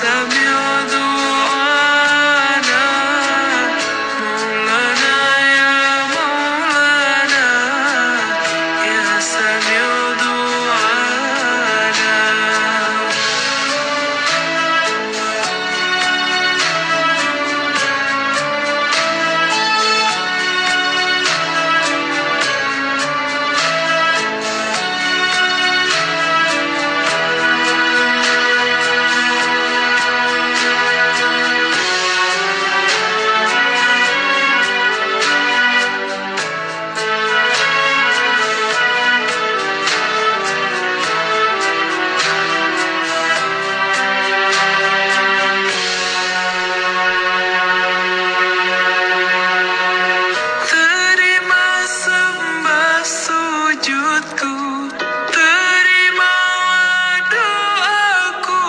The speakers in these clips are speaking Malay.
سميع دعانا مولانا يا مولانا يا سميع دعانا Terima sembah sujudku, terimalah doaku,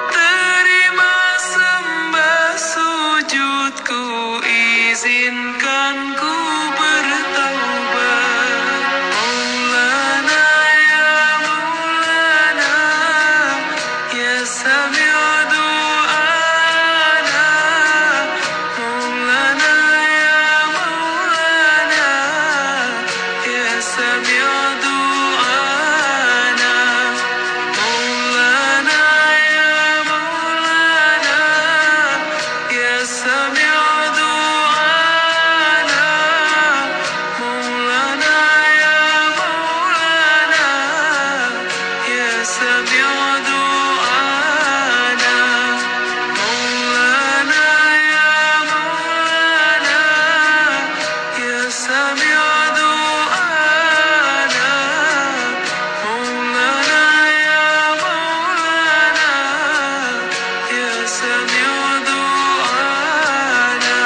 terima sembah sujudku, izinkan ku bertaubat. Maulana ya Maulana ya Sami'u du'ana Maulana ya Maulana ya Sami'u du'ana Maulana ya Maulana ya Sami'u du'ana Maulana ya Maulana ya Sami'u du'ana Maulana ya Maulana ya Sami'u du'ana Maulana ya Maulana ya Sami'u du'ana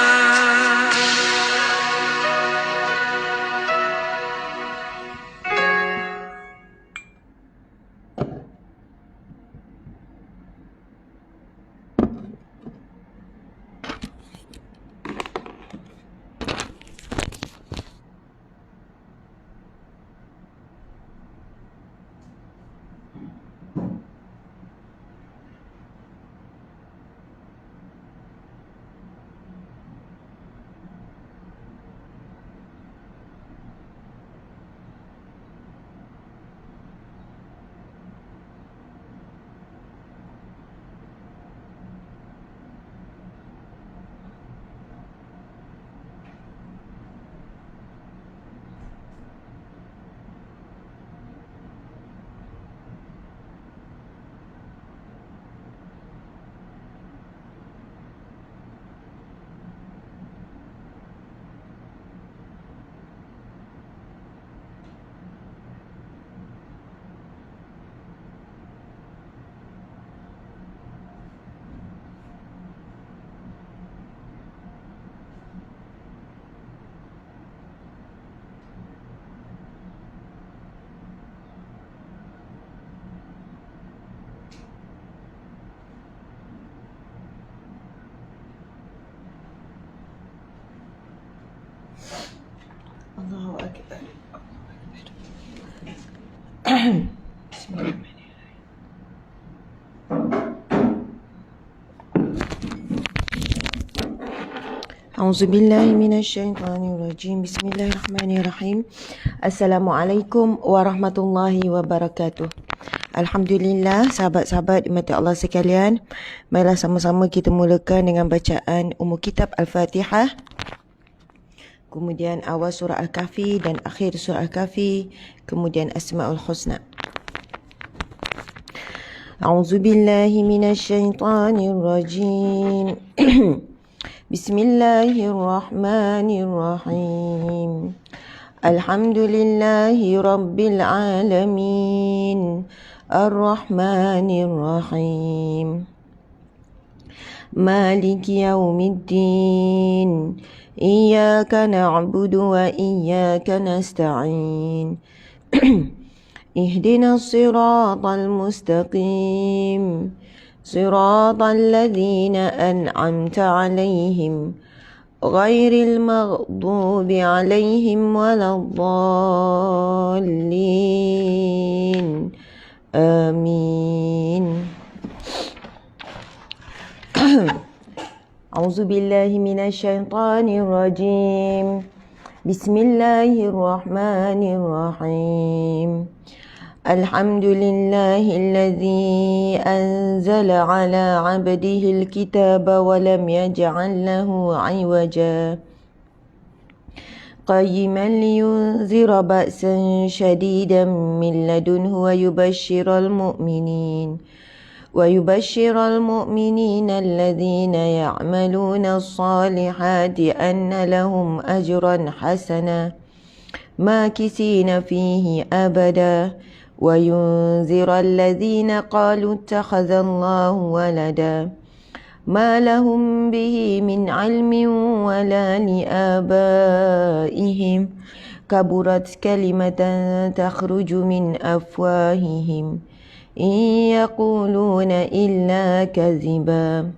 Allahu Akbar. Auzubillahiminasyaitonirrajim. Bismillahirrahmanirrahim. Assalamualaikum warahmatullahi wabarakatuh. Alhamdulillah, sahabat-sahabat dimati Allah sekalian, marilah sama-sama kita mulakan dengan bacaan umul kitab Al-Fatihah, kemudian awal surah Al-Kahfi dan akhir surah Al-Kahfi, kemudian Asma'ul Husna. A'udzubillahi minasyaitonirrajim. Bismillahirrahmanirrahim. Alhamdulillahi rabbil alamin. Ar-Rahmanir-Rahim. Maliki yaumiddin. Iyyaka na'budu wa iyyaka nasta'in. Ihdinas siratal mustaqim. Siratal ladzina an'amta 'alaihim ghairil maghdubi 'alaihim waladdallin. Amin. أعوذ بالله من الشيطان الرجيم بسم الله الرحمن الرحيم الحمد لله الذي أنزل على عبده الكتاب ولم يجعل له عوجا قيما لينذر بأسا شديدا من لدنه ويبشر المؤمنين الذين يعملون الصالحات أن لهم أجرا حسنا ماكثين فيه أبدا وينذر الذين قالوا اتخذ الله ولدا ما لهم به من علم ولا لآبائهم كبرت كلمة تخرج من أفواههم إن يقولون إلا كذبا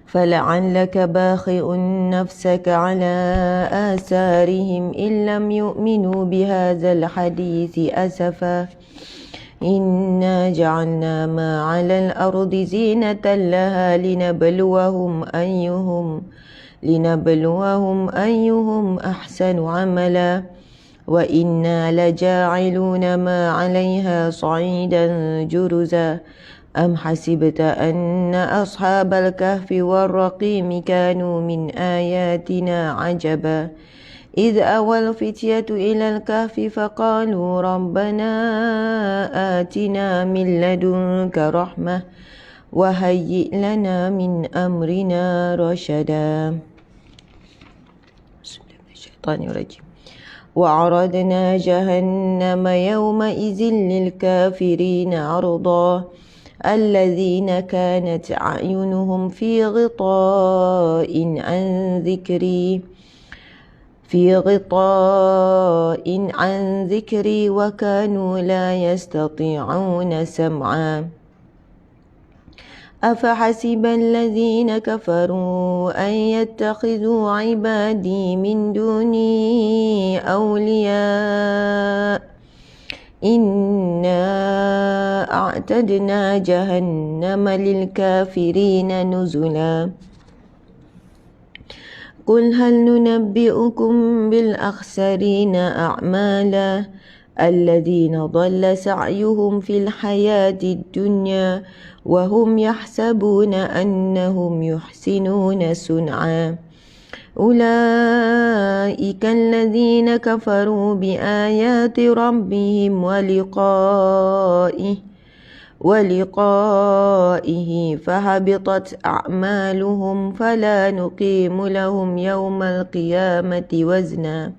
فلعلك باخع نفسك على آثارهم إن لم يؤمنوا بهذا الحديث أسفا إنا جعلنا ما على الأرض زينة لها لنبلوهم أيهم أحسن عملا وإنا لجاعلون ما عليها صعيدا جرزا أم حسبت أن أصحاب الكهف والرقيم كانوا من آياتنا عجبا إذ أوى الفتية إلى الكهف فقالوا ربنا آتنا من لدنك رحمة وهيئ لنا من أمرنا رشدا بسم الله الشيطان الرجيم وعرضنا جهنم يومئذ للكافرين عرضا الذين كانت أعينهم في غطاء عن ذكري وكانوا لا يستطيعون سمعا أفحسب الذين كفروا أن يتخذوا عبادي من دوني أولياء إنا أعتدنا جهنم للكافرين نزلا قل هل ننبئكم بالأخسرين أعمالا الذين ضل سعيهم في الحياة الدنيا وهم يحسبون أنهم يحسنون صنعا أولئك الذين كفروا بآيات ربهم ولقائه فهبطت أعمالهم فلا نقيم لهم يوم القيامة وزنا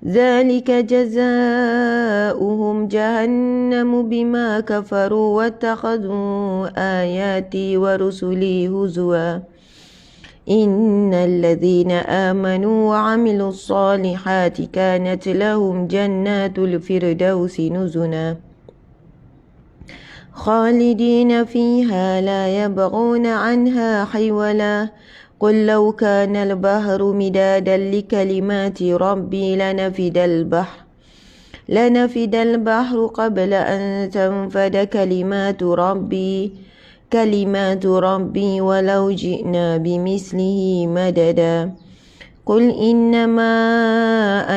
ذلك جزاؤهم جهنم بما كفروا واتخذوا آياتي ورسلي هزوا إن الذين آمنوا وعملوا الصالحات كانت لهم جنات الفردوس نزلا خالدين فيها لا يبغون عنها حولا قل لو كان البحر مدادا لكلمات ربي لنفد البحر قبل أن تنفد كلمات ربي ولو جئنا بمثله مددا قل إنما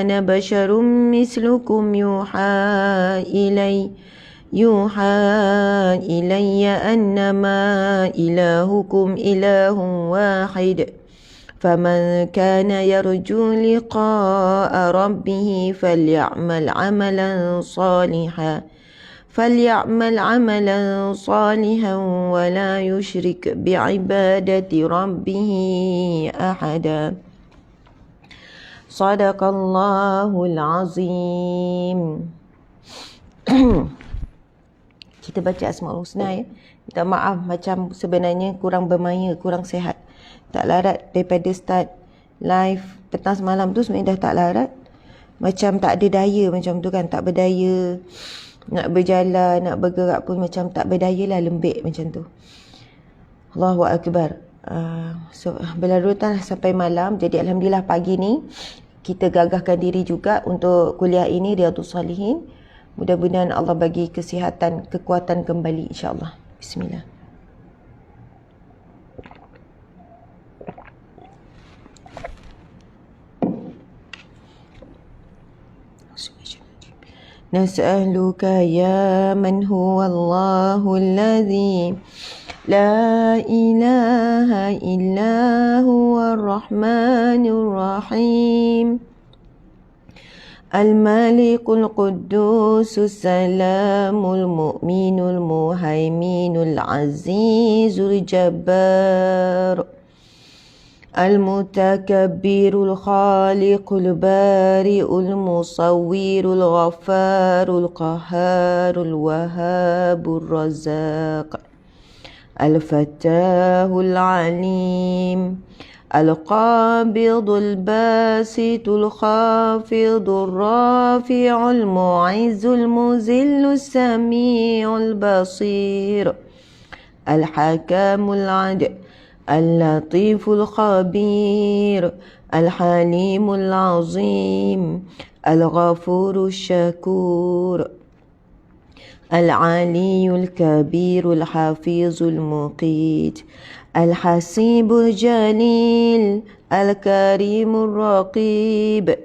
أنا بشر مثلكم يوحى إلي أنما إلهكم إله واحد فمن كان يرجو لقاء ربه فليعمل عملا صالحا ولا يشرك بعبادة ربه أحدا صدق الله العظيم. Kita baca Asmaul Husna ya. Minta maaf macam sebenarnya kurang bermaya, kurang sehat. Tak larat daripada start live petang semalam tu sebenarnya dah tak larat. Macam tak ada daya macam tu kan, tak berdaya. Nak berjalan, nak bergerak pun macam tak berdaya lah, lembik macam tu. Allahu Akbar. So berlarutan sampai malam. Jadi Alhamdulillah pagi ni kita gagahkan diri juga untuk kuliah ini, Riyadhus Salihin. Mudah-mudahan Allah bagi kesihatan, kekuatan kembali insyaAllah. Bismillah. نسألك يا من هو الله الذي لا إله إلا هو الرحمن الرحيم الملك القدوس السلام المؤمن المهيمن العزيز الجبار المتكبر الخالق البارئ المصور الغفار القهار الوهاب الرزاق الفتاه العليم القابض الباسط الخافض الرافع المعز المذل السميع البصير الحكام العدل اللطيف الخبير الحليم العظيم الغفور الشكور العلي الكبير الحفيظ المقيت الحسيب الجليل الكريم الرقيب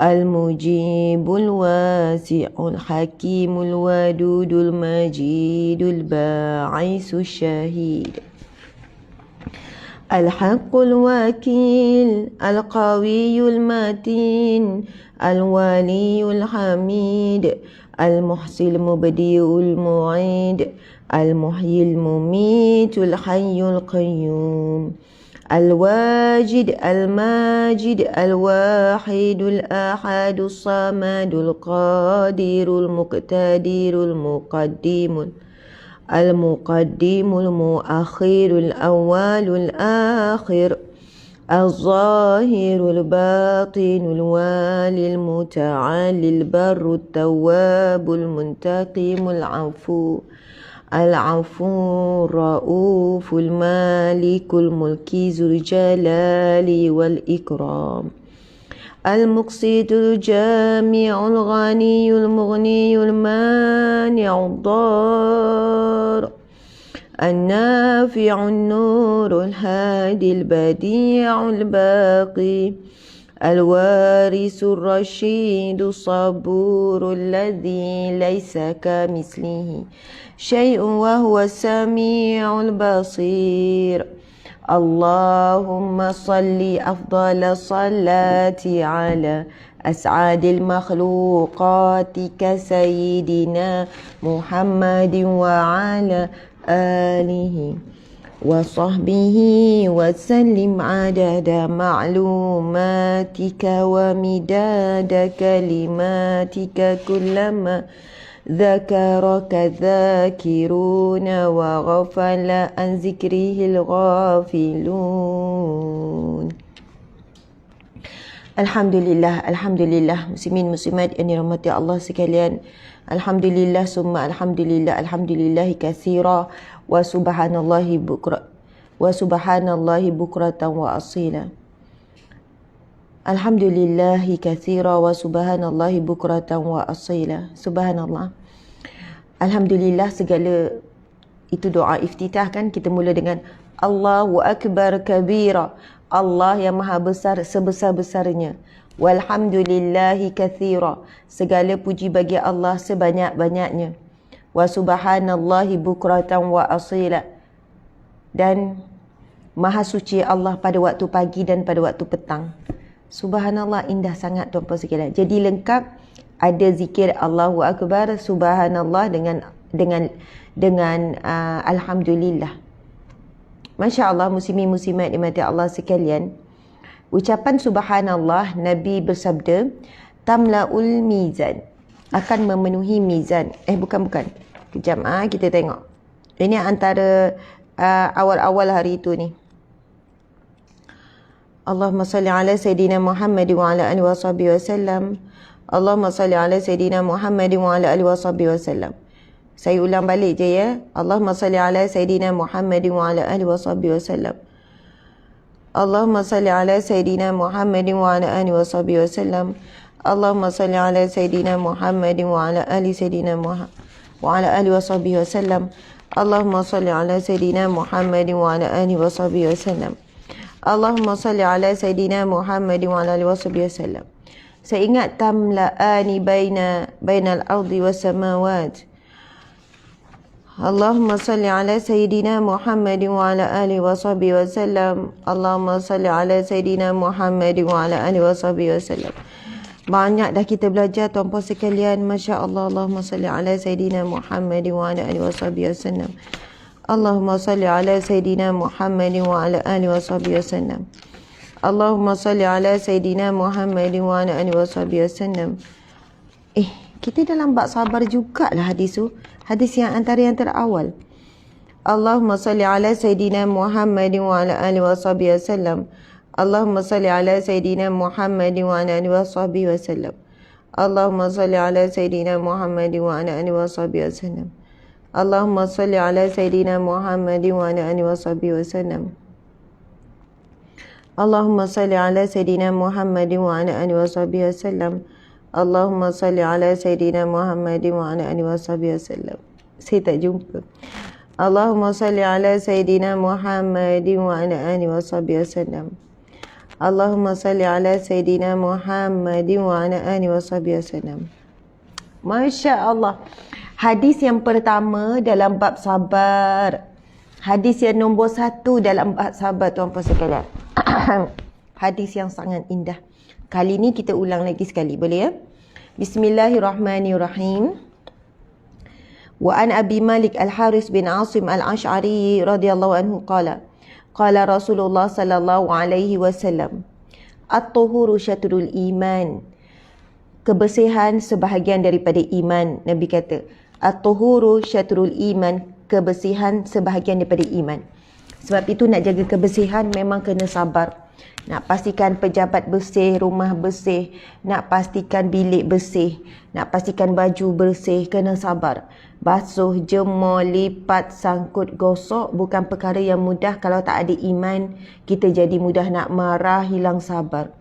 المجيب الواسع الحكيم الودود المجيد الباعث الشهيد الحق الوكيل القوي المتين الولي الحميد المحصي المبدئ المعيد المحيي المميت الحي القيوم الواجد الماجد الواحد الأحد الصمد القادر المقتدر المقدم المؤخر الأول الآخر الظاهر الباطن الوالي المتعالي البر التواب المنتقم العفو الرؤوف المالك الملك ذو الجلال والإكرام المقسط الجامع الغني المغني المانع الضار النافع النور الهادي البديع الباقي الوارث الرشيد الصبور الذي ليس كمثله شيء وهو السميع البصير اللهم صل أفضل الصلاة على أسعد المخلوقات كسيدنا محمد وعلى آله وصحبه وسلم عدد معلوماتك ومداد كلماتك كلما ذكرك الذاكرون وغفل عن ذكره الغافلون. Alhamdulillah muslimin muslimat yang dirahmati Allah sekalian. Alhamdulillah summa alhamdulillah katsira wa subhanallahi bukratan wa asila. Alhamdulillahi katsira wa subhanallahi bukratan wa asila. Subhanallah. Alhamdulillah, segala itu doa iftitah kan, kita mula dengan Allahu akbar kabira. Allah yang maha besar sebesar-besarnya. Walhamdulillahi katsira. Segala puji bagi Allah sebanyak-banyaknya. Wa subhanallahi bukratan wa asila. Dan maha suci Allah pada waktu pagi dan pada waktu petang. Subhanallah, indah sangat tuan-puan sekalian. Jadi lengkap, ada zikir Allahu akbar, subhanallah dengan alhamdulillah. Masya Allah, muslimin muslimat dimati Allah sekalian. Ucapan subhanallah, Nabi bersabda, tamla'ul mizan, akan memenuhi mizan. Bukan. Kejap, kita tengok. Ini antara awal-awal hari itu ni. Allahumma salli ala Sayyidina Muhammad wa ala alihi wa sahbihi wa sallam. Allahumma salli ala Sayyidina Muhammad wa ala alihi wa sahbihi wa sallam. Saya ulang balik je ya. Allahumma salli ala Sayyidina Muhammad wa ala alihi wa sahbihi wa sallam. Allahumma salli ala Sayyidina Muhammad wa ala alihi wa sahbihi wa sallam. Allahumma salli ala Sayyidina Muhammad wa ala ali Sayyidina Muhammad wa ala alihi wa sahbihi wa sallam. Allahumma salli ala Sayyidina Muhammad wa ala alihi wa sahbihi wa sallam. Allahumma salli ala Sayyidina Muhammad wa ala alihi wa sahbihi wa sallam. Seingat tamla'ani bainal ardi was samawat. Allahumma salli ala Sayyidina Muhammad wa ala alihi wa sahbihi wa sallam. Allahumma salli ala Sayyidina Muhammad wa ala alihi wa sahbihi wa sallam. Banyak dah kita belajar tuan-puan sekalian. Masya Allah. Allahumma salli ala Sayyidina Muhammad wa ala alihi wa sahbihi wa sallam. Allahumma salli ala Sayyidina Muhammad wa ala alihi wa sahbihi wa sallam. Allahumma salli ala Sayyidina Muhammad wa ala alihi wa sahbihi wa sallam. Kita dalam bab sabar jugalah hadis tu. Hadis yang antara yang terawal. Allahumma salli ala Sayyidina Muhammad wa ala alihi wa sahbihi wa sallam. Allahumma salli ala Sayyidina Muhammad wa ala alihi wa sahbihi wa sallam. Allahumma salli ala Sayyidina Muhammad wa ala alihi wa sahbihi wa sallam. Allahumma salli ala Sayyidina Muhammad wa ala alihi wa sahbihi wa sallam. Allahumma salli ala Sayyidina Muhammad wa ala alihi wa sahbihi wa sallam. Allahumma salli ala Sayyidina Muhammad wa ala alihi wa sahbihi wa sallam. Saya tak jumpa. Allahumma salli ala Sayyidina Muhammad wa ala alihi wa sahbihi wa sallam. Allahumma salli ala Sayyidina Muhammad wa ala alihi wa sahbihi wa sallam. Masya Allah. Hadis yang pertama dalam bab sabar. Hadis yang nombor 1 dalam bab sabar tuan-puan sekalian. Hadis yang sangat indah. Kali ni kita ulang lagi sekali, boleh ya? Bismillahirrahmanirrahim. Wa an Abi Malik Al-Haris bin Asim Al-Ash'ari radhiyallahu anhu qala qala Rasulullah sallallahu alaihi wasallam, at-tuhuru syatrul iman. Kebersihan sebahagian daripada iman. Nabi kata, at-tuhuru syatrul iman, kebersihan sebahagian daripada iman. Sebab itu nak jaga kebersihan memang kena sabar. Nak pastikan pejabat bersih, rumah bersih, nak pastikan bilik bersih, nak pastikan baju bersih, kena sabar. Basuh, jemur, lipat, sangkut, gosok bukan perkara yang mudah. Kalau tak ada iman, kita jadi mudah nak marah, hilang sabar.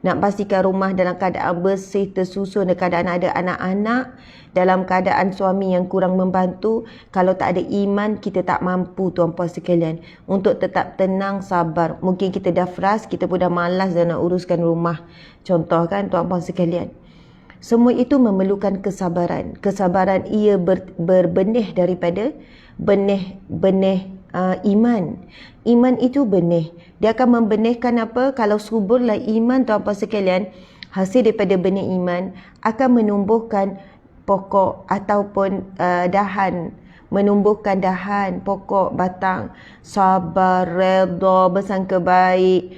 Nak pastikan rumah dalam keadaan bersih, tersusun, dalam keadaan ada anak-anak, dalam keadaan suami yang kurang membantu. Kalau tak ada iman, kita tak mampu tuan-puan sekalian untuk tetap tenang, sabar. Mungkin kita dah frust, kita pun dah malas dah nak uruskan rumah. Contoh kan tuan-puan sekalian. Semua itu memerlukan kesabaran. Kesabaran ia berbenih daripada benih iman. Iman itu benih. Dia akan membenihkan apa? Kalau suburlah iman tuan-puan sekalian, hasil daripada benih iman akan menumbuhkan pokok ataupun dahan. Menumbuhkan dahan, pokok, batang. Sabar, redha, bersangka baik,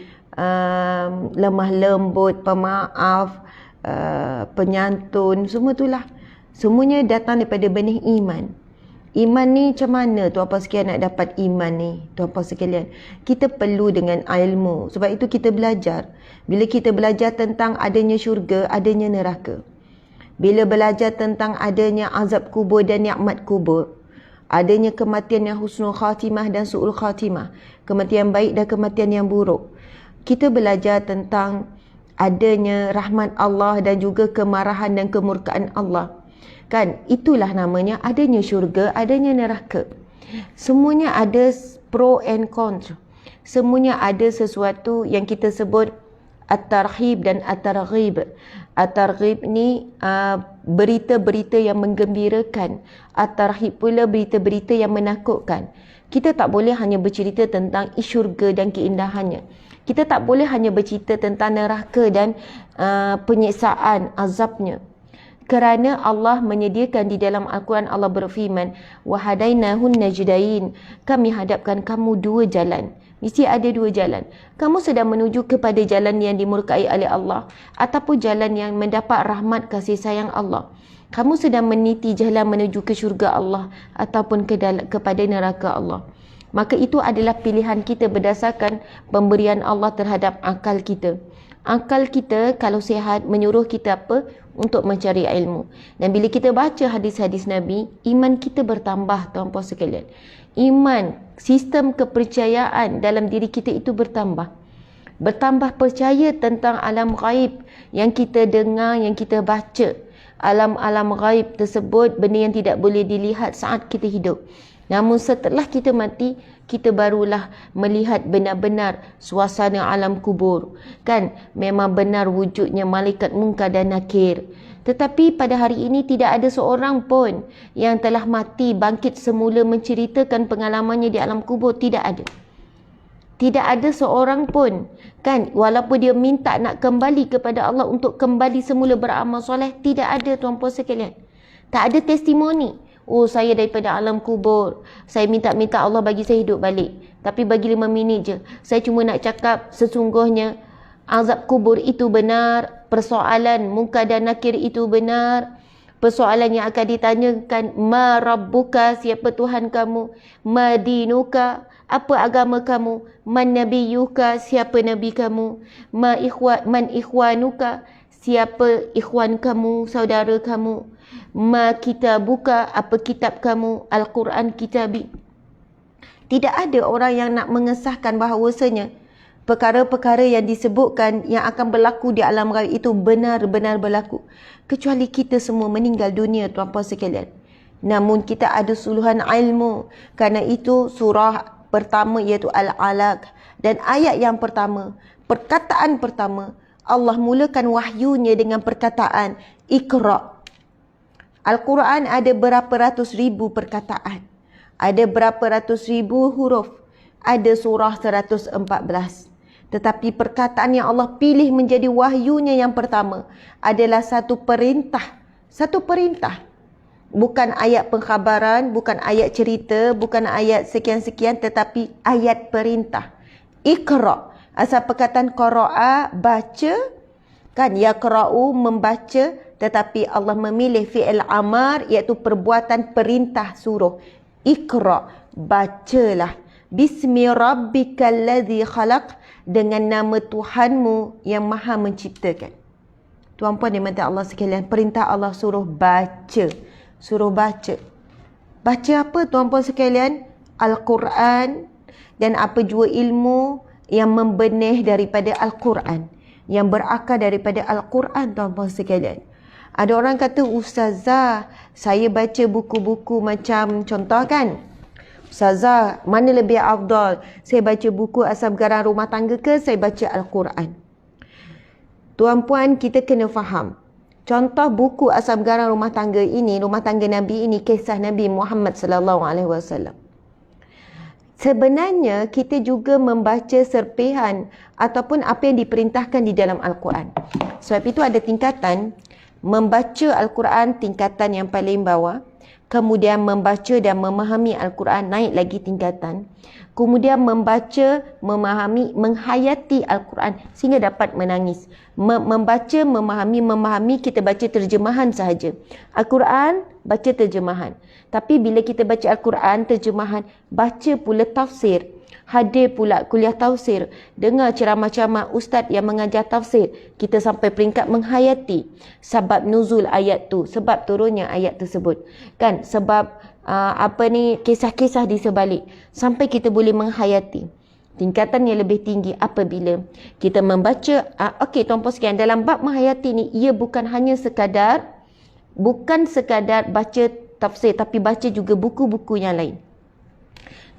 lemah lembut, pemaaf, penyantun. Semua itulah. Semuanya datang daripada benih iman. Iman ni macam mana tuan-puan sekalian nak dapat iman ni? Tuan-puan sekalian, kita perlu dengan ilmu. Sebab itu kita belajar. Bila kita belajar tentang adanya syurga, adanya neraka. Bila belajar tentang adanya azab kubur dan nikmat kubur. Adanya kematian yang husnul khatimah dan su'ul khatimah. Kematian baik dan kematian yang buruk. Kita belajar tentang adanya rahmat Allah dan juga kemarahan dan kemurkaan Allah. Kan, itulah namanya adanya syurga, adanya neraka. Semuanya ada pro and contra. Semuanya ada sesuatu yang kita sebut at-tarhib dan at-targhib. At-targhib ni berita-berita yang menggembirakan. At-tarhib pula berita-berita yang menakutkan. Kita tak boleh hanya bercerita tentang syurga dan keindahannya. Kita tak boleh hanya bercerita tentang neraka dan penyiksaan, azabnya. Kerana Allah menyediakan di dalam Al-Quran, Allah berfirman, wahadainahun najdain, kami hadapkan kamu dua jalan. Mesti ada dua jalan. Kamu sedang menuju kepada jalan yang dimurkai oleh Allah ataupun jalan yang mendapat rahmat kasih sayang Allah. Kamu sedang meniti jalan menuju ke syurga Allah ataupun kepada neraka Allah. Maka itu adalah pilihan kita berdasarkan pemberian Allah terhadap akal kita. Akal kita kalau sihat menyuruh kita apa? Untuk mencari ilmu. Dan bila kita baca hadis-hadis Nabi, iman kita bertambah tuan-puan sekalian. Iman, sistem kepercayaan dalam diri kita itu bertambah. Bertambah percaya tentang alam ghaib yang kita dengar, yang kita baca. Alam-alam ghaib tersebut benda yang tidak boleh dilihat saat kita hidup. Namun setelah kita mati, kita barulah melihat benar-benar suasana alam kubur. Kan, memang benar wujudnya malaikat Munkar dan Nakir. Tetapi pada hari ini tidak ada seorang pun yang telah mati bangkit semula menceritakan pengalamannya di alam kubur. Tidak ada. Tidak ada seorang pun, kan, walaupun dia minta nak kembali kepada Allah untuk kembali semula beramal soleh, tidak ada tuan-puan sekalian. Tak ada testimoni. Oh, saya daripada alam kubur, saya minta Allah bagi saya hidup balik. Tapi bagi 5 minit je. Saya cuma nak cakap sesungguhnya azab kubur itu benar, persoalan Munkar dan Nakir itu benar. Persoalan yang akan ditanyakan, ma rabbuka, siapa Tuhan kamu, ma dinuka, apa agama kamu, man nabiyuka, siapa nabi kamu, man ikhwanuka, siapa ikhwan kamu, saudara kamu, ma kitabuka, apa kitab kamu, Al-Quran kitabi. Tidak ada orang yang nak mengesahkan bahawasanya perkara-perkara yang disebutkan yang akan berlaku di alam gaib itu benar-benar berlaku, kecuali kita semua meninggal dunia tuan-puan sekalian. Namun kita ada suluhan ilmu. Kerana itu surah pertama iaitu Al-Alaq, dan ayat yang pertama, perkataan pertama, Allah mulakan wahyunya dengan perkataan Iqra. Al-Quran ada berapa ratus ribu perkataan, ada berapa ratus ribu huruf, ada surah 114. Tetapi perkataan yang Allah pilih menjadi wahyunya yang pertama adalah satu perintah. Satu perintah. Bukan ayat pengkhabaran, bukan ayat cerita, bukan ayat sekian-sekian, tetapi ayat perintah. Iqra. Asal perkataan qara'a, baca. Kan, yaqra'u, membaca. Tetapi Allah memilih fi'il amar, iaitu perbuatan perintah suruh. Iqra. Bacalah. Bismi rabbikal ladzi khalaq. Dengan nama Tuhanmu yang maha menciptakan. Tuan-puan dan puan Allah sekalian, perintah Allah suruh baca. Suruh baca. Baca apa tuan-puan sekalian? Al-Quran dan apa jua ilmu yang membenih daripada Al-Quran, yang berakar daripada Al-Quran tuan-puan sekalian. Ada orang kata, Ustazah, saya baca buku-buku macam contoh kan, Ustazah, mana lebih afdal? Saya baca buku asam garam rumah tangga ke saya baca Al-Quran? Tuan-puan, kita kena faham. Contoh buku asam garam rumah tangga ini, rumah tangga Nabi ini, kisah Nabi Muhammad sallallahu alaihi wasallam. Sebenarnya kita juga membaca serpihan ataupun apa yang diperintahkan di dalam Al-Quran. Sebab itu ada tingkatan. Membaca Al-Quran tingkatan yang paling bawah. Kemudian membaca dan memahami Al-Quran naik lagi tingkatan. Kemudian membaca, memahami, menghayati Al-Quran sehingga dapat menangis. Membaca, memahami, kita baca terjemahan sahaja. Al-Quran, baca terjemahan. Tapi bila kita baca Al-Quran, terjemahan, baca pula tafsir. Hadir pula kuliah tafsir. Dengar ceramah-ceramah ustaz yang mengajar tafsir. Kita sampai peringkat menghayati sebab nuzul ayat tu, sebab turunnya ayat tersebut. Kan, sebab kisah-kisah di sebalik, sampai kita boleh menghayati. Tingkatan yang lebih tinggi apabila kita membaca. Okey tuan-puan sekalian, dalam bab menghayati ni, ia bukan sekadar baca tafsir, tapi baca juga buku-buku yang lain.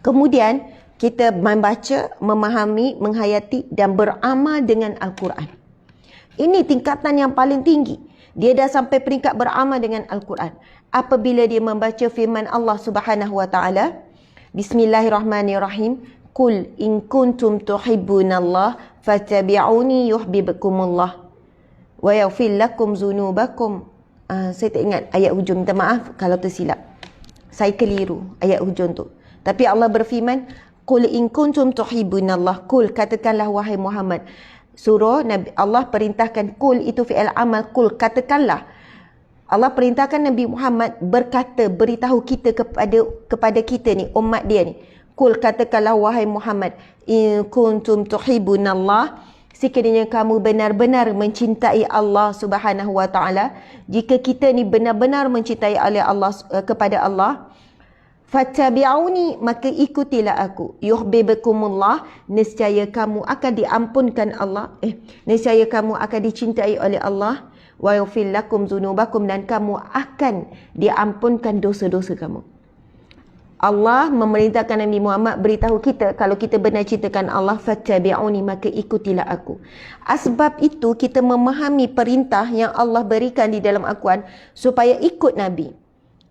Kemudian kita membaca, memahami, menghayati dan beramal dengan Al-Quran. Ini tingkatan yang paling tinggi. Dia dah sampai peringkat beramal dengan Al-Quran. Apabila dia membaca firman Allah Subhanahu wa taala, Bismillahirrahmanirrahim, Qul in kuntum tuhibbunallah fattabi'uni yuhibbukumullah wa yaghfir lakum dzunubakum. Saya tak ingat ayat hujung, minta maaf kalau tersilap. Saya keliru ayat hujung tu. Tapi Allah berfirman, Qul in kuntum tuhibbunallah. Qul, katakanlah wahai Muhammad. Surah Nabi, Allah perintahkan qul itu fi'il amal, qul, katakanlah. Allah perintahkan Nabi Muhammad berkata, beritahu kita kepada kita ni, umat dia ni. Qul, katakanlah wahai Muhammad, in kuntum tuhibbunallah, sekiranya kamu benar-benar mencintai Allah Subhanahu wa taala, jika kita ni benar-benar mencintai oleh Allah, kepada Allah, fattabi'uni, maka ikutilah aku. Yuhibbukumullah, nescaya kamu akan diampunkan Allah. Nescaya kamu akan dicintai oleh Allah. Wa yaghfir lakum dzunubakum, dan kamu akan diampunkan dosa-dosa kamu. Allah memerintahkan Nabi Muhammad beritahu kita, kalau kita benar cintakan Allah, fattabi'uni, maka ikutilah aku. Asbab itu kita memahami perintah yang Allah berikan di dalam Al-Quran supaya ikut Nabi.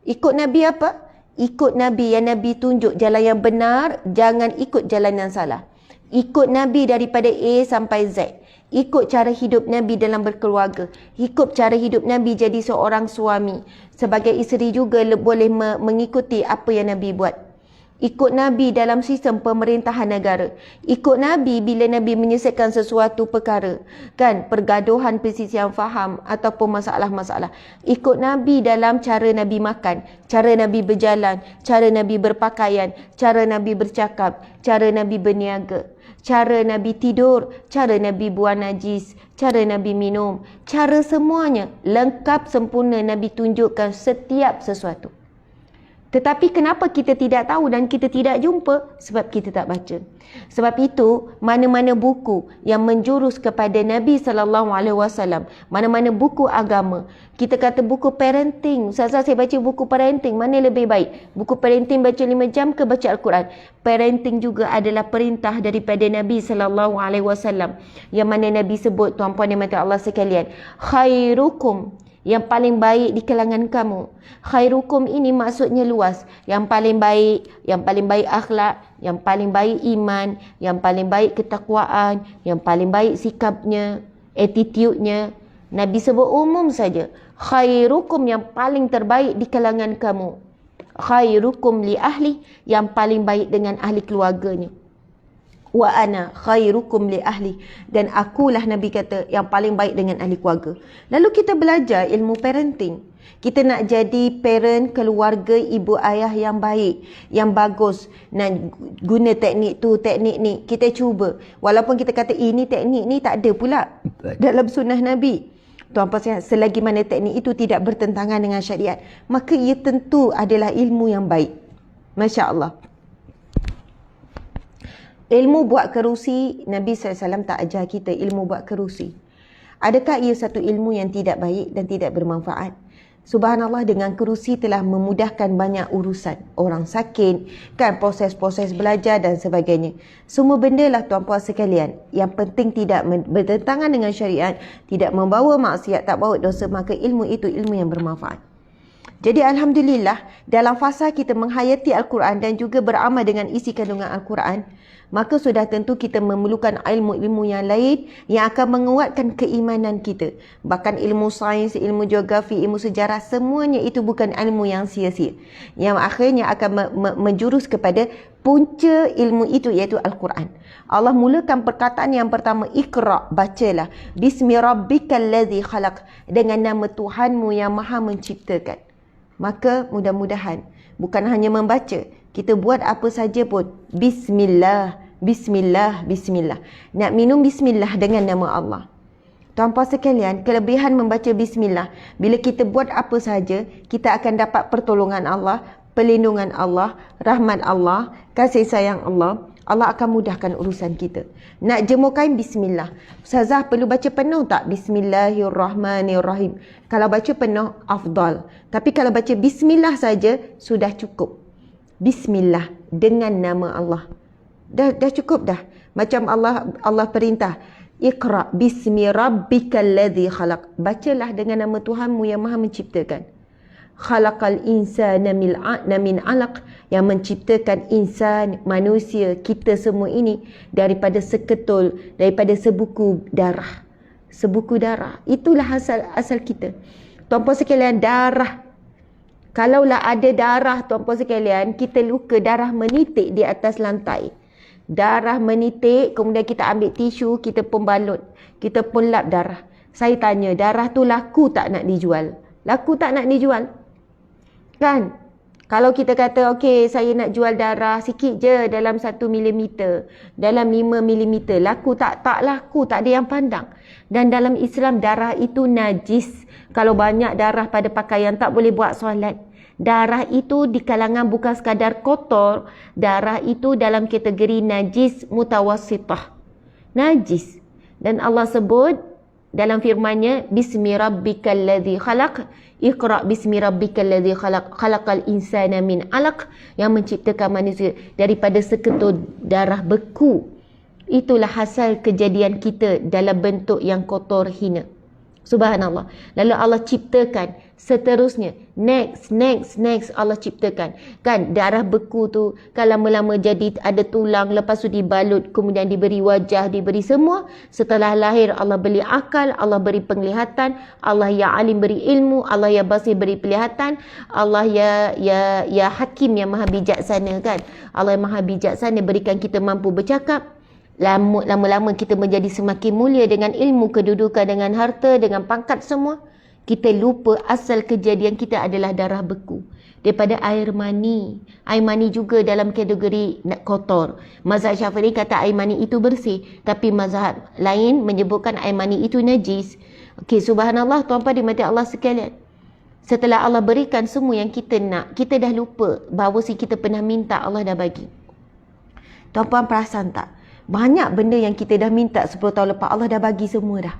Ikut Nabi apa? Ikut Nabi yang Nabi tunjuk jalan yang benar, jangan ikut jalan yang salah. Ikut Nabi daripada A sampai Z. Ikut cara hidup Nabi dalam berkeluarga. Ikut cara hidup Nabi jadi seorang suami. Sebagai isteri juga boleh mengikuti apa yang Nabi buat. Ikut Nabi dalam sistem pemerintahan negara. Ikut Nabi bila Nabi menyelesaikan sesuatu perkara. Kan, pergaduhan, perselisihan faham ataupun masalah-masalah. Ikut Nabi dalam cara Nabi makan, cara Nabi berjalan, cara Nabi berpakaian, cara Nabi bercakap, cara Nabi berniaga, cara Nabi tidur, cara Nabi buang najis, cara Nabi minum, cara semuanya lengkap sempurna Nabi tunjukkan setiap sesuatu. Tetapi kenapa kita tidak tahu dan kita tidak jumpa? Sebab kita tak baca. Sebab itu, mana-mana buku yang menjurus kepada Nabi SAW, mana-mana buku agama, kita kata buku parenting, Ustazah saya baca buku parenting, mana lebih baik? Buku parenting baca 5 jam ke baca Al-Quran? Parenting juga adalah perintah daripada Nabi SAW, yang mana Nabi sebut, tuan-puan dan mata Allah sekalian, khairukum, yang paling baik di kalangan kamu. Khairukum ini maksudnya luas. Yang paling baik akhlak, yang paling baik iman, yang paling baik ketakwaan, yang paling baik sikapnya, attitude-nya. Nabi sebut umum saja. Khairukum, yang paling terbaik di kalangan kamu. Khairukum li ahli, yang paling baik dengan ahli keluarganya. Wa ana khairukum li ahli, dan akulah Nabi kata yang paling baik dengan ahli keluarga. Lalu kita belajar ilmu parenting. Kita nak jadi parent keluarga, ibu ayah yang baik, yang bagus. Nak guna teknik tu, teknik ni, kita cuba. Walaupun kita kata ini teknik ni tak ada pula dalam sunnah Nabi. Tuan-puan sekalian, selagi mana teknik itu tidak bertentangan dengan syariat, maka ia tentu adalah ilmu yang baik. Masya Allah. Ilmu buat kerusi, Nabi SAW tak ajar kita ilmu buat kerusi. Adakah ia satu ilmu yang tidak baik dan tidak bermanfaat? Subhanallah, dengan kerusi telah memudahkan banyak urusan. Orang sakit, kan, proses-proses belajar dan sebagainya. Semua benda lah tuan-puan sekalian. Yang penting tidak bertentangan dengan syariat, tidak membawa maksiat, tak bawa dosa, maka ilmu itu ilmu yang bermanfaat. Jadi Alhamdulillah, dalam fasa kita menghayati Al-Quran dan juga beramal dengan isi kandungan Al-Quran, maka sudah tentu kita memerlukan ilmu-ilmu yang lain yang akan menguatkan keimanan kita. Bahkan ilmu sains, ilmu geografi, ilmu sejarah, semuanya itu bukan ilmu yang sia-sia. Yang akhirnya akan menjurus kepada punca ilmu itu, iaitu Al-Quran. Allah mulakan perkataan yang pertama, Iqra, bacalah. Bismi rabbikal ladzi khalaq, dengan nama Tuhanmu yang maha menciptakan. Maka mudah-mudahan bukan hanya membaca, kita buat apa saja pun Bismillah, Bismillah, Bismillah. Nak minum Bismillah dengan nama Allah. Tuan-puan sekalian, kelebihan membaca Bismillah, bila kita buat apa saja, kita akan dapat pertolongan Allah, perlindungan Allah, rahmat Allah, kasih sayang Allah. Allah akan mudahkan urusan kita. Nak jemur kain, Bismillah. Ustazah perlu baca penuh tak? Bismillahirrahmanirrahim. Kalau baca penuh, afdal. Tapi kalau baca Bismillah saja, sudah cukup. Bismillah, dengan nama Allah. Dah cukup dah. Macam Allah perintah, Iqra bismi rabbikal ladzi khalaq. Bacalah dengan nama Tuhanmu yang maha menciptakan. Khalaqal insana min 'alaq, yang menciptakan insan, manusia, kita semua ini daripada seketul, daripada sebuku darah. Sebuku darah. Itulah asal kita. Tuan-puan sekalian, darah. Kalaulah ada darah, tuan-puan sekalian, kita luka, darah menitik di atas lantai. Darah menitik, kemudian kita ambil tisu, kita pun balut, kita pun lap darah. Saya tanya, darah tu laku tak nak dijual? Laku tak nak dijual? Kan? Kalau kita kata, okey, saya nak jual darah sikit je dalam 1 milimeter, dalam 5 milimeter, laku tak? Tak laku, tak ada yang pandang. Dan dalam Islam, darah itu najis. Kalau banyak darah pada pakaian, tak boleh buat solat. Darah itu di kalangan bukan sekadar kotor, darah itu dalam kategori najis mutawassitah. Najis. Dan Allah sebut, dalam firman-Nya, Bismi rabbikal ladzi khalaq, Iqra bismi rabbikal ladzi khalaq, khalaqal insana min 'alaq, yang menciptakan manusia daripada seketul darah beku. Itulah hasil kejadian kita dalam bentuk yang kotor hina. Subhanallah. Lalu Allah ciptakan seterusnya. Next Allah ciptakan. Kan darah beku tu kan lama-lama jadi ada tulang, lepas tu dibalut, kemudian diberi wajah, diberi semua. Setelah lahir Allah beri akal, Allah beri penglihatan, Allah ya alim beri ilmu, Allah ya basir beri penglihatan, Allah ya hakim yang maha bijaksana kan. Allah yang maha bijaksana berikan kita mampu bercakap. Lama-lama kita menjadi semakin mulia dengan ilmu, kedudukan, dengan harta, dengan pangkat semua. Kita lupa asal kejadian kita adalah darah beku daripada air mani. Air mani juga dalam kategori kotor. Mazhab Syafi'i kata air mani itu bersih, tapi mazhab lain menyebutkan air mani itu najis. Okey, subhanallah, tuan-tuan dimati Allah sekalian. Setelah Allah berikan semua yang kita nak, kita dah lupa bahawa kita pernah minta, Allah dah bagi. Tuan-tuan perasan tak? Banyak benda yang kita dah minta 10 tahun lepas, Allah dah bagi semua dah.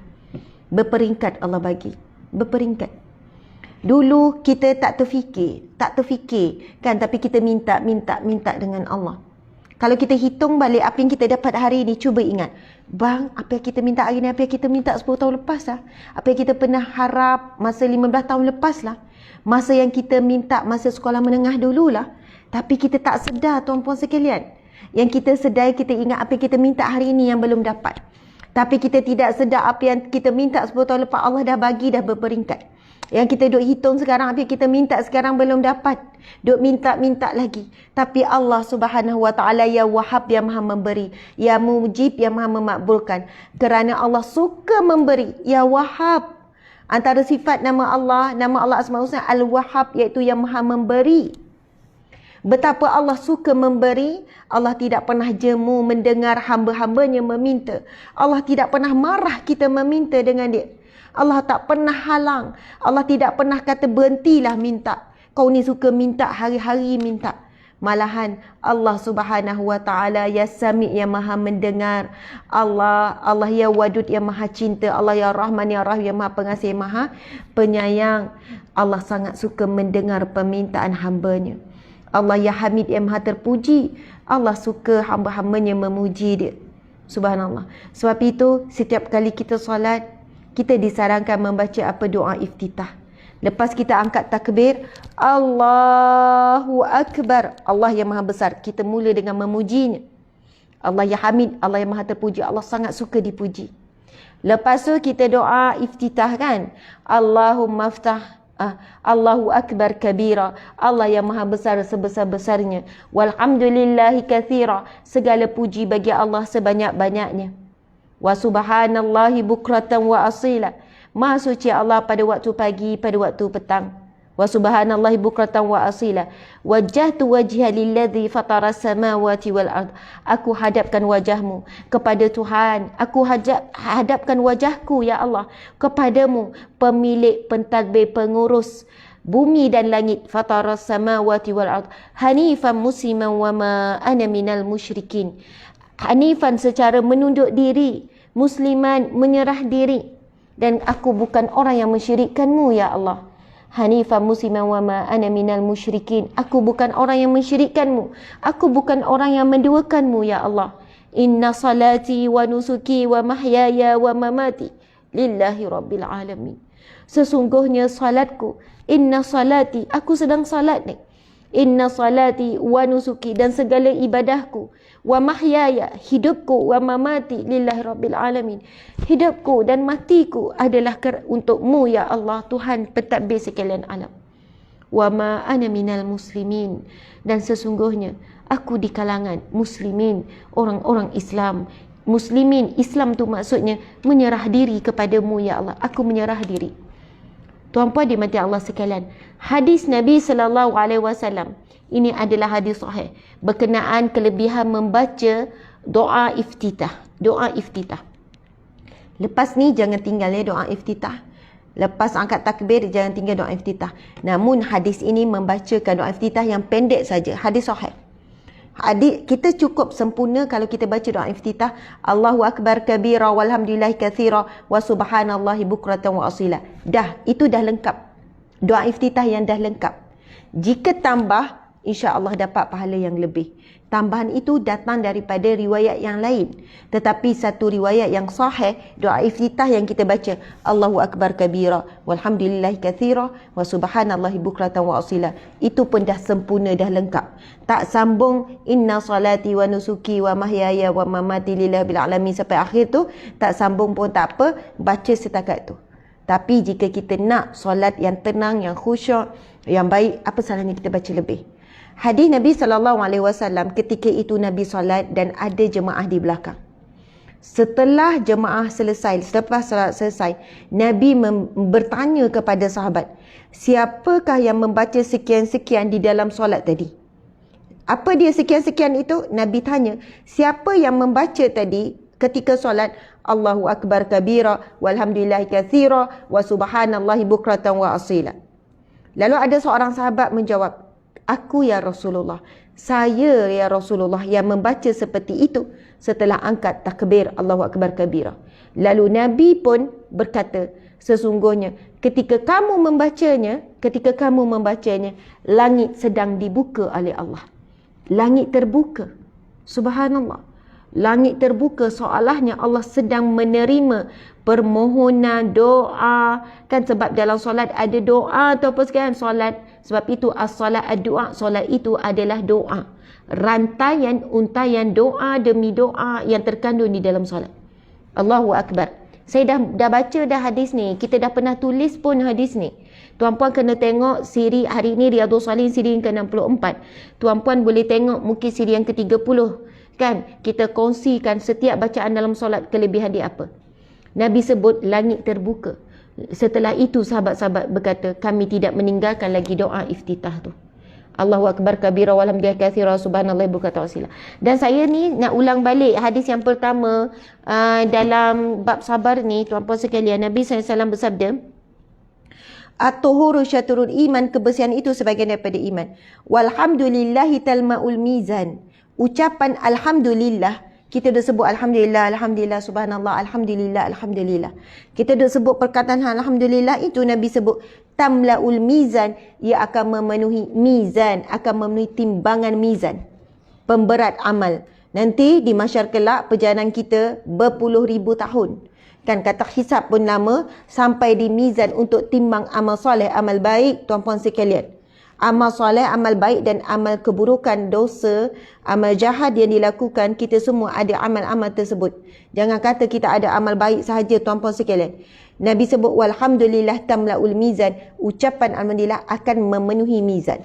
Berperingkat Allah bagi. Berperingkat. Dulu kita tak terfikir kan, tapi kita minta dengan Allah. Kalau kita hitung balik apa yang kita dapat hari ini, cuba ingat. Bang, apa yang kita minta hari ini, apa yang kita minta 10 tahun lepas lah. Apa yang kita pernah harap masa 15 tahun lepas lah. Masa yang kita minta masa sekolah menengah dululah. Tapi kita tak sedar, tuan-puan sekalian. Yang kita sedar, kita ingat apa yang kita minta hari ini yang belum dapat. Tapi kita tidak sedar apa yang kita minta 10 tahun lepas, Allah dah bagi, dah berperingkat. Yang kita duk hitung sekarang, apa yang kita minta sekarang belum dapat. Duk minta lagi. Tapi Allah Subhanahu Wa Ta'ala ya Wahhab, yang maha memberi. Ya Mujib, yang maha memakbulkan. Kerana Allah suka memberi. Ya Wahhab. Antara sifat nama Allah Asmaul Husna Al-Wahhab, iaitu yang maha memberi. Betapa Allah suka memberi, Allah tidak pernah jemu mendengar hamba-hambanya meminta. Allah tidak pernah marah kita meminta dengan dia. Allah tak pernah halang. Allah tidak pernah kata berhentilah minta. Kau ni suka minta, hari-hari minta. Malahan Allah Subhanahu Wa Ta'ala ya Sami', yang maha mendengar. Allah ya Wadud, yang maha cinta. Allah ya Rahman ya Rahim, yang maha pengasih, maha penyayang. Allah sangat suka mendengar permintaan hambanya. Allah ya Hamid, yang maha terpuji. Allah suka hamba-hambanya memuji dia. Subhanallah. Sebab itu setiap kali kita solat, kita disarankan membaca apa? Doa iftitah. Lepas kita angkat takbir, Allahu Akbar, Allah yang maha besar, kita mula dengan memujinya. Allah ya Hamid, Allah yang maha terpuji. Allah sangat suka dipuji. Lepas tu kita doa iftitah kan, Allahumma ftah, Allahu Akbar kabira, Allah yang maha besar sebesar-besarnya. Walhamdulillahi kathira, segala puji bagi Allah sebanyak-banyaknya. Wa subhanallahi bukratan wa asila, maha suci Allah pada waktu pagi, pada waktu petang. Wa subhanallahi bukratan wa asila. Wajjahtu wajha lilladzi fatara samawati wal ard, aku hadapkan wajahmu kepada Tuhan, aku hadapkan wajahku ya Allah kepadamu, pemilik, pentadbir, pengurus bumi dan langit. Fatara samawati wal ard hanifan musliman wa ma ana minal musyrikin. Hanifan secara menunduk diri, musliman menyerah diri, dan aku bukan orang yang mensyirikkanmu ya Allah. Hanifan musliman wa ma ana minal musyrikin, aku bukan orang yang mensyirikkanmu, aku bukan orang yang menduakanmu ya Allah. Inna salati wa nusuki wa mahyaya wa mamati lillahi rabbil alamin. Sesungguhnya salatku, inna salati, aku sedang salat ni. Inna salati wa nusuki, dan segala ibadahku, wa mahyaya, hidupku, wa mamati lillahi rabbil alamin, hidupku dan matiku adalah untukmu ya Allah, Tuhan pentadbir sekalian alam. Wa ma ana minal muslimin, dan sesungguhnya aku di kalangan muslimin, orang-orang Islam. Muslimin, Islam tu maksudnya menyerah diri kepadamu ya Allah, aku menyerah diri. Tuan-puan dimati Allah sekalian, hadis Nabi SAW ini adalah hadis sahih berkenaan kelebihan membaca doa iftitah. Doa iftitah. Lepas ni jangan tinggal doa iftitah. Lepas angkat takbir jangan tinggal doa iftitah. Namun hadis ini membacakan doa iftitah yang pendek saja. Hadis sahih. Adik, kita cukup sempurna kalau kita baca doa iftitah. Allahu Akbar kabira walhamdulillahi kathira wa subhanallahi bukratan wa asila. Dah, itu dah lengkap. Doa iftitah yang dah lengkap. Jika tambah, insya-Allah dapat pahala yang lebih. Tambahan itu datang daripada riwayat yang lain. Tetapi satu riwayat yang sahih, doa iftitah yang kita baca, Allahu Akbar kabira walhamdulillahi kathira wa subhanallahi bukratan wa asila. Itu pun dah sempurna, dah lengkap. Tak sambung inna salati wa nusuki wa mahyaya wa mamati lillahi bil alamin sampai akhir tu, tak sambung pun tak apa, baca setakat tu. Tapi jika kita nak solat yang tenang, yang khusyuk, yang baik, apa salahnya kita baca lebih? Hadis Nabi SAW, ketika itu Nabi solat dan ada jemaah di belakang. Setelah jemaah selesai, selepas solat selesai, Nabi bertanya kepada sahabat, siapakah yang membaca sekian-sekian di dalam solat tadi? Apa dia sekian-sekian itu? Nabi tanya, siapa yang membaca tadi ketika solat, Allahu Akbar kabira walhamdulillahi kathira wa subhanallahi bukratan wa asila. Lalu ada seorang sahabat menjawab, aku ya Rasulullah, saya ya Rasulullah yang membaca seperti itu setelah angkat takbir Allahu Akbar kabira. Lalu Nabi pun berkata, sesungguhnya ketika kamu membacanya, langit sedang dibuka oleh Allah. Langit terbuka. Subhanallah. Langit terbuka, seolahnya Allah sedang menerima permohonan, doa. Kan sebab dalam solat ada doa atau apa sekarang solat. Sebab itu as-salat ad-doa, solat itu adalah doa. Rantaian, untayan doa demi doa yang terkandung di dalam solat. Allahu Akbar. Saya dah baca dah hadis ni. Kita dah pernah tulis pun hadis ni. Tuan-puan kena tengok siri hari ni Riyadhus Shalihin siri yang ke-64. Tuan-puan boleh tengok mungkin siri yang ke-30. Kan kita kongsikan setiap bacaan dalam solat kelebihan dia apa. Nabi sebut langit terbuka. Setelah itu sahabat-sahabat berkata, kami tidak meninggalkan lagi doa iftitah tu. Allahu Akbar kabira walhamdulillahi katsira subhanallahi bukratan wa asila. Dan saya ni nak ulang balik hadis yang pertama dalam bab sabar ni, tuan-puan sekalian. Nabi SAW bersabda, at-tuhuru syatrul iman, kebersihan itu sebahagian daripada iman. Walhamdulillahi talma'ul mizan. Ucapan alhamdulillah, kita dah sebut alhamdulillah, alhamdulillah, subhanallah, alhamdulillah, alhamdulillah. Kita dah sebut perkataan alhamdulillah itu Nabi sebut tamlaul mizan, ia akan memenuhi mizan, akan memenuhi timbangan mizan, pemberat amal. Nanti di mahsyar kelak perjalanan kita berpuluh ribu tahun. Kan kata hisab pun lama sampai di mizan untuk timbang amal soleh, amal baik, tuan-puan sekalian. Amal soleh, amal baik dan amal keburukan, dosa, amal jahat yang dilakukan, kita semua ada amal-amal tersebut. Jangan kata kita ada amal baik sahaja, tuan-puan sekalian. Nabi sebut walhamdulillah tamla'ul mizan, ucapan alhamdulillah akan memenuhi mizan.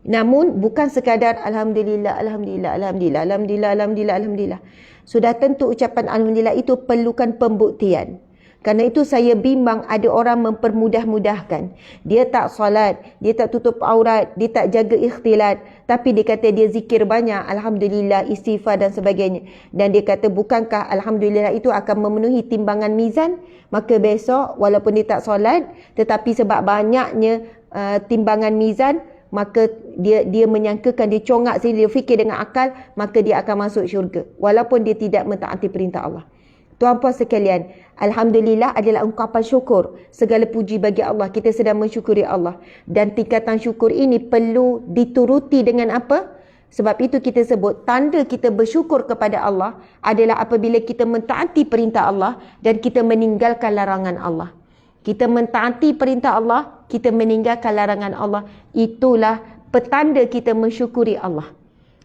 Namun bukan sekadar alhamdulillah, alhamdulillah, alhamdulillah, alhamdulillah, alhamdulillah, alhamdulillah. Sudah tentu ucapan alhamdulillah itu perlukan pembuktian. Kerana itu saya bimbang ada orang mempermudah-mudahkan. Dia tak solat, dia tak tutup aurat, dia tak jaga ikhtilat. Tapi dia kata dia zikir banyak, alhamdulillah, istighfar dan sebagainya. Dan dia kata bukankah alhamdulillah itu akan memenuhi timbangan mizan? Maka besok walaupun dia tak solat, tetapi sebab banyaknya timbangan mizan, maka dia menyangkakan, dia congak sendiri, dia fikir dengan akal, maka dia akan masuk syurga. Walaupun dia tidak mentaati perintah Allah. Tuan-puan sekalian, alhamdulillah adalah ungkapan syukur. Segala puji bagi Allah. Kita sedang mensyukuri Allah. Dan tingkatan syukur ini perlu dituruti dengan apa? Sebab itu kita sebut tanda kita bersyukur kepada Allah adalah apabila kita mentaati perintah Allah dan kita meninggalkan larangan Allah. Kita mentaati perintah Allah, kita meninggalkan larangan Allah. Itulah petanda kita mensyukuri Allah.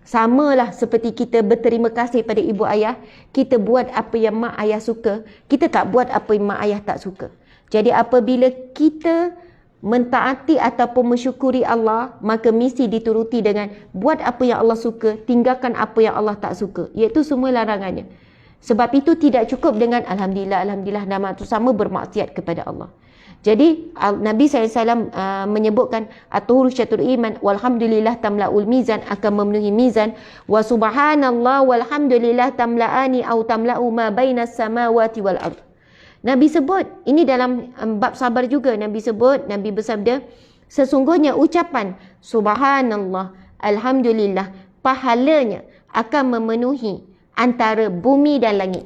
Samalah seperti kita berterima kasih pada ibu ayah, kita buat apa yang mak ayah suka, kita tak buat apa yang mak ayah tak suka. Jadi apabila kita mentaati ataupun mensyukuri Allah, maka mesti dituruti dengan buat apa yang Allah suka, tinggalkan apa yang Allah tak suka, iaitu semua larangannya. Sebab itu tidak cukup dengan alhamdulillah, alhamdulillah, nama itu sama bermaksiat kepada Allah. Jadi Nabi SAW menyebutkan at-tuhuru syatrul iman walhamdulillah tamla'ul mizan, akan memenuhi mizan, wa subhanallah walhamdulillah tamla'ani au tamla'u ma bainas samawati wal ard. Nabi sebut, ini dalam bab sabar juga, Nabi sebut, Nabi bersabda, sesungguhnya ucapan subhanallah, alhamdulillah, pahalanya akan memenuhi antara bumi dan langit.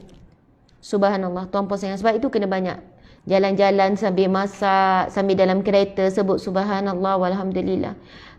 Subhanallah, tuan-puan sayang. Sebab itu kena banyak jalan-jalan sambil masak, sambil dalam kereta sebut subhanallah walhamdulillah.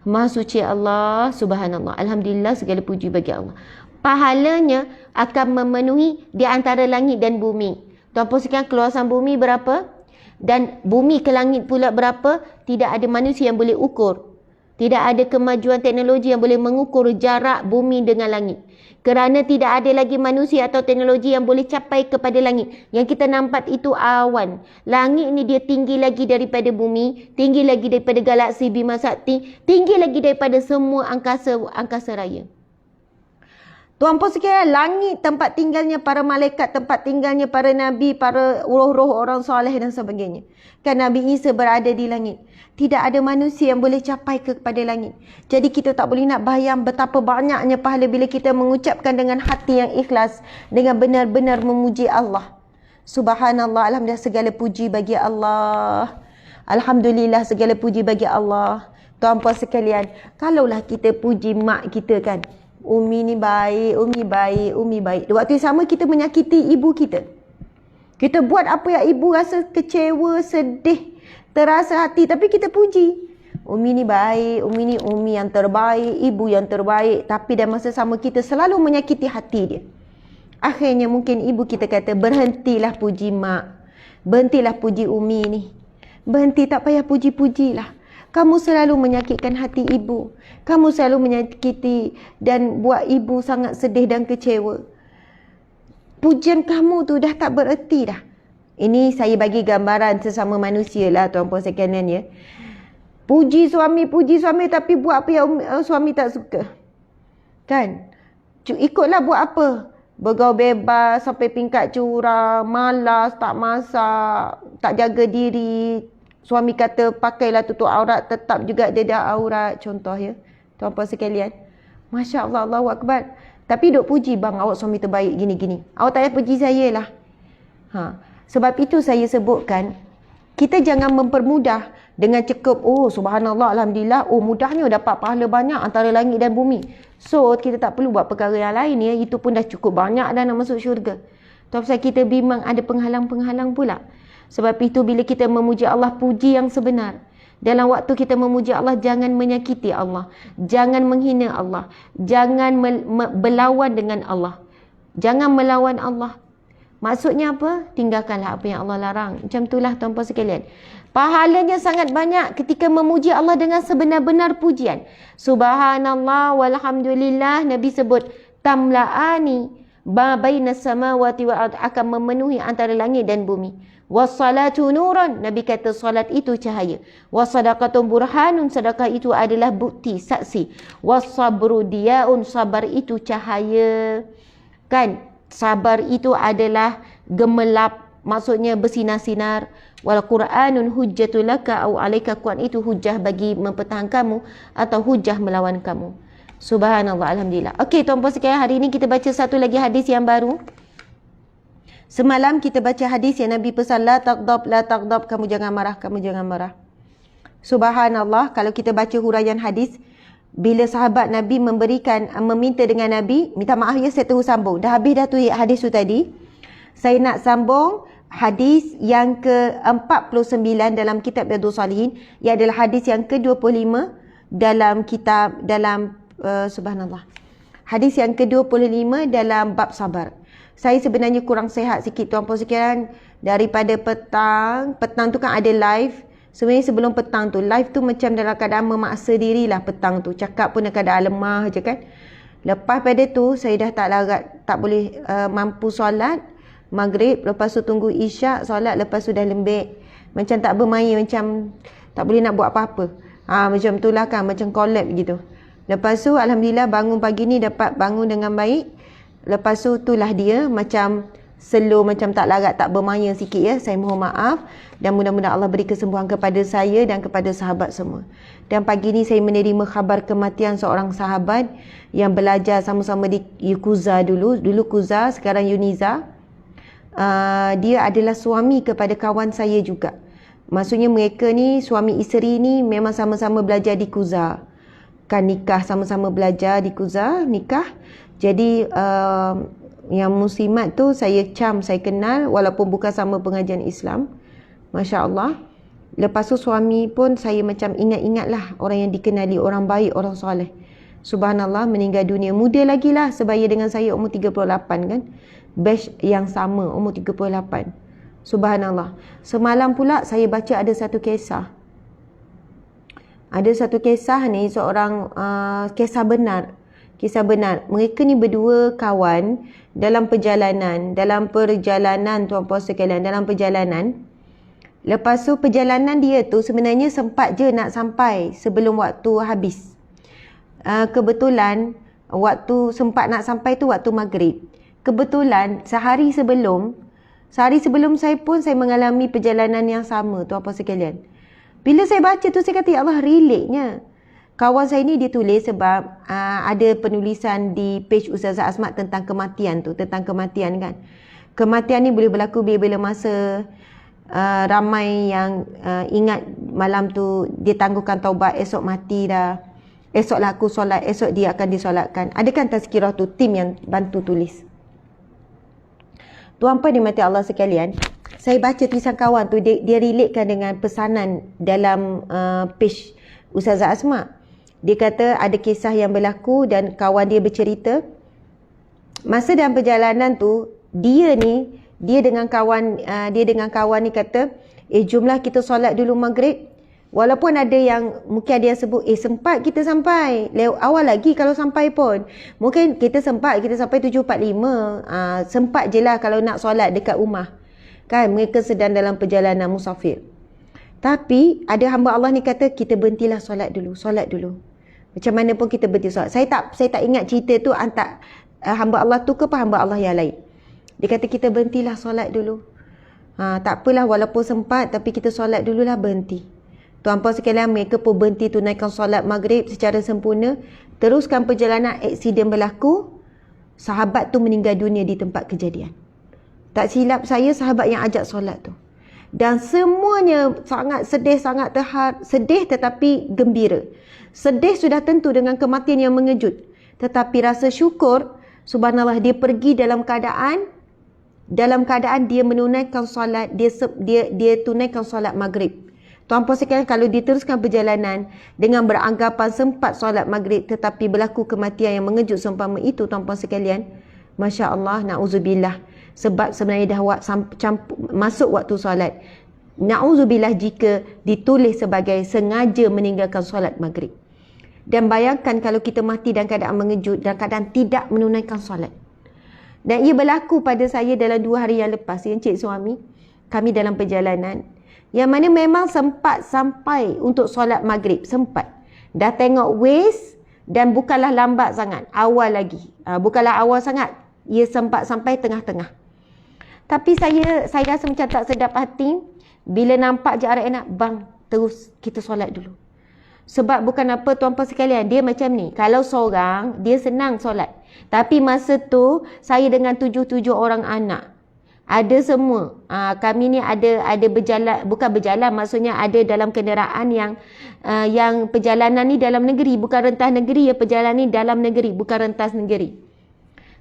Maha suci Allah, subhanallah, alhamdulillah, segala puji bagi Allah. Pahalanya akan memenuhi di antara langit dan bumi. Tuan-puan sekalian, keluasan bumi berapa? Dan bumi ke langit pula berapa? Tidak ada manusia yang boleh ukur. Tidak ada kemajuan teknologi yang boleh mengukur jarak bumi dengan langit. Kerana tidak ada lagi manusia atau teknologi yang boleh capai kepada langit. Yang kita nampak itu awan. Langit ni dia tinggi lagi daripada bumi, tinggi lagi daripada galaksi Bima Sakti, tinggi lagi daripada semua angkasa raya. Tuan-puan sekalian, langit tempat tinggalnya para malaikat, tempat tinggalnya para nabi, para roh-roh orang soleh dan sebagainya. Kan Nabi Isa berada di langit. Tidak ada manusia yang boleh capai kepada langit. Jadi kita tak boleh nak bayang betapa banyaknya pahala bila kita mengucapkan dengan hati yang ikhlas, dengan benar-benar memuji Allah. Subhanallah, alhamdulillah, segala puji bagi Allah. Alhamdulillah, segala puji bagi Allah. Tuan-puan sekalian, kalaulah kita puji mak kita kan, Umi ni baik, Umi baik, Umi baik. Waktu yang sama kita menyakiti ibu kita. Kita buat apa yang ibu rasa kecewa, sedih, terasa hati, tapi kita puji. Umi ni baik, Umi ni Umi yang terbaik, ibu yang terbaik. Tapi dalam masa sama kita selalu menyakiti hati dia. Akhirnya mungkin ibu kita kata, berhentilah puji mak. Berhentilah puji Umi ni. Berhenti, tak payah puji-pujilah. Kamu selalu menyakitkan hati ibu. Kamu selalu menyakiti dan buat ibu sangat sedih dan kecewa. Pujian kamu tu dah tak bererti dah. Ini saya bagi gambaran sesama manusia lah, tuan-puan sekalian ya. Puji suami tapi buat apa yang suami tak suka. Kan? Ikutlah buat apa. Bergaul bebas sampai tingkat curang, malas, tak masak, tak jaga diri. Suami kata pakailah tutup aurat, tetap juga dia dah aurat. Contoh ya, tuan-puan sekalian. Masya Allah, Allahu Akbar. Tapi duk puji, bang awak suami terbaik gini-gini. Awak tak payah puji saya lah. Sebab itu saya sebutkan, kita jangan mempermudah dengan cukup, oh subhanallah, alhamdulillah, oh mudahnya dapat pahala banyak antara langit dan bumi. So, kita tak perlu buat perkara yang lain ya. Itu pun dah cukup banyak dah nak masuk syurga. Tuan-tuan, kita bimbang ada penghalang-penghalang pula. Sebab itu bila kita memuji Allah, puji yang sebenar. Dalam waktu kita memuji Allah, jangan menyakiti Allah. Jangan menghina Allah. Jangan berlawan dengan Allah. Jangan melawan Allah. Maksudnya apa? Tinggalkanlah apa yang Allah larang. Macam itulah tuan-puan sekalian. Pahalanya sangat banyak ketika memuji Allah dengan sebenar-benar pujian. Subhanallah walhamdulillah. Nabi sebut tamla'ani ma bainas samawati wal ardh, akan memenuhi antara langit dan bumi. Wassalatu nurun, Nabi kata solat itu cahaya. Wassadaqatun burhanun, sedekah itu adalah bukti, saksi. Wassabru diyaun, sabar itu cahaya. Kan? Sabar itu adalah gemelap, maksudnya bersinar-sinar. Wal Quranun hujjatul laka au alaika, Quran itu hujah bagi mempertahankan kamu atau hujah melawan kamu. Subhanallah, alhamdulillah. Okey, tuan-puan sekalian, hari ini kita baca satu lagi hadis yang baru. Semalam kita baca hadis yang Nabi pesan, la taghdab, kamu jangan marah, kamu jangan marah. Subhanallah, kalau kita baca huraian hadis, bila sahabat Nabi meminta dengan Nabi, minta maaf ya saya terus sambung. Dah habis dah tu hadis tu tadi. Saya nak sambung hadis yang ke-49 dalam kitab Riyadhus Shalihin, ia adalah hadis yang ke-25 dalam kitab subhanallah. Hadis yang ke-25 dalam bab sabar. Saya sebenarnya kurang sihat sikit tuan-puan sekalian daripada petang. Petang tu kan ada live. Sebenarnya sebelum petang tu, live tu macam dalam keadaan memaksa dirilah petang tu. Cakap pun dalam keadaan lemah je kan. Lepas pada tu, saya dah tak larat, tak boleh mampu solat maghrib. Lepas tu tunggu isyak, solat. Lepas tu dah lembik. Macam tak bermain, macam tak boleh nak buat apa-apa. Macam tu lah kan, macam collab gitu. Lepas tu, alhamdulillah bangun pagi ni dapat bangun dengan baik. Lepas tu itulah dia macam slow, macam tak larat, tak bermaya sikit ya. Saya mohon maaf dan mudah-mudahan Allah beri kesembuhan kepada saya dan kepada sahabat semua. Dan pagi ni saya menerima khabar kematian seorang sahabat yang belajar sama-sama di Kuza dulu Kuza, sekarang Uniza. Dia adalah suami kepada kawan saya juga. Maksudnya mereka ni suami isteri ni memang sama-sama belajar di Kuza. kan nikah, sama-sama belajar di Kuza, nikah. Jadi yang muslimat tu saya kenal walaupun bukan sama pengajian Islam. Masya Allah. Lepas tu suami pun saya macam ingat-ingat lah, orang yang dikenali, orang baik, orang soleh. Subhanallah, meninggal dunia muda lagi lah, sebaya dengan saya, umur 38 kan. Batch yang sama, umur 38. Subhanallah. Semalam pula saya baca ada satu kisah. Ada satu kisah ni, seorang kisah benar. Kisah benar. Mereka ni berdua kawan dalam perjalanan tuan-puan sekalian, dalam perjalanan. Lepas tu perjalanan dia tu sebenarnya sempat je nak sampai sebelum waktu habis. Kebetulan waktu sempat nak sampai tu waktu maghrib. Kebetulan sehari sebelum saya pun saya mengalami perjalanan yang sama, tuan-puan sekalian. Bila saya baca tu saya kata, ya Allah, relate-nya. Kawan saya ni dia tulis sebab ada penulisan di page Ustazah Asmat tentang kematian tu, tentang kematian kan. Kematian ni boleh berlaku bila-bila masa. Ramai yang ingat malam tu dia tangguhkan taubat, esok mati dah. Esoklah aku solat, esok dia akan disolatkan. Ada kan tazkirah tu, tim yang bantu tulis. Tuan-puan dimati Allah sekalian, saya baca tulisan kawan tu, dia relatekan dengan pesanan dalam page Ustazah Asma. Dia kata ada kisah yang berlaku dan kawan dia bercerita. Masa dalam perjalanan tu, dia dengan kawan ni kata, jomlah kita solat dulu maghrib. Walaupun ada yang, mungkin ada yang sebut, sempat kita sampai. Awal lagi kalau sampai pun. Mungkin kita sampai 7.45. Sempat je lah kalau nak solat dekat rumah. Kan, mereka sedang dalam perjalanan musafir. Tapi, ada hamba Allah ni kata, kita berhentilah solat dulu. Macam mana pun kita berhenti solat. Saya tak ingat cerita tu antara hamba Allah tu ke hamba Allah yang lain. Dia kata, kita berhentilah solat dulu. Tak apalah, walaupun sempat, tapi kita solat dululah, berhenti. Tuan-puan sekalian, mereka pun berhenti tunaikan solat maghrib secara sempurna. Teruskan perjalanan, aksiden berlaku. Sahabat tu meninggal dunia di tempat kejadian. Tak silap saya, sahabat yang ajak solat tu. Dan semuanya sangat sedih, sangat sedih tetapi gembira. Sedih sudah tentu dengan kematian yang mengejut. Tetapi rasa syukur, subhanallah, dia pergi dalam keadaan dia menunaikan solat, dia tunaikan solat maghrib. Tuan-puan sekalian, kalau diteruskan perjalanan dengan beranggapan sempat solat maghrib tetapi berlaku kematian yang mengejut seumpama itu, tuan-puan sekalian, Masya Allah, na'udzubillah. Sebab sebenarnya dah masuk waktu solat. Na'udzubillah jika ditulis sebagai sengaja meninggalkan solat maghrib. Dan bayangkan kalau kita mati dalam keadaan mengejut, dalam keadaan tidak menunaikan solat. Dan ia berlaku pada saya dalam 2 hari yang lepas, Encik suami, kami dalam perjalanan. Yang mana memang sempat sampai untuk solat maghrib. Sempat. Dah tengok Waze dan bukanlah lambat sangat. Awal lagi. Bukanlah awal sangat. Ia sempat sampai tengah-tengah. Tapi saya rasa macam tak sedap hati. Bila nampak jarak enak, bang, terus kita solat dulu. Sebab bukan apa, tuan-puan sekalian, dia macam ni. Kalau seorang, dia senang solat. Tapi masa tu, saya dengan 7 orang anak. Ada semua. Kami ni ada berjalan, bukan berjalan, maksudnya ada dalam kenderaan yang perjalanan ni dalam negeri, bukan rentas negeri ya, perjalanan ni dalam negeri, bukan rentas negeri.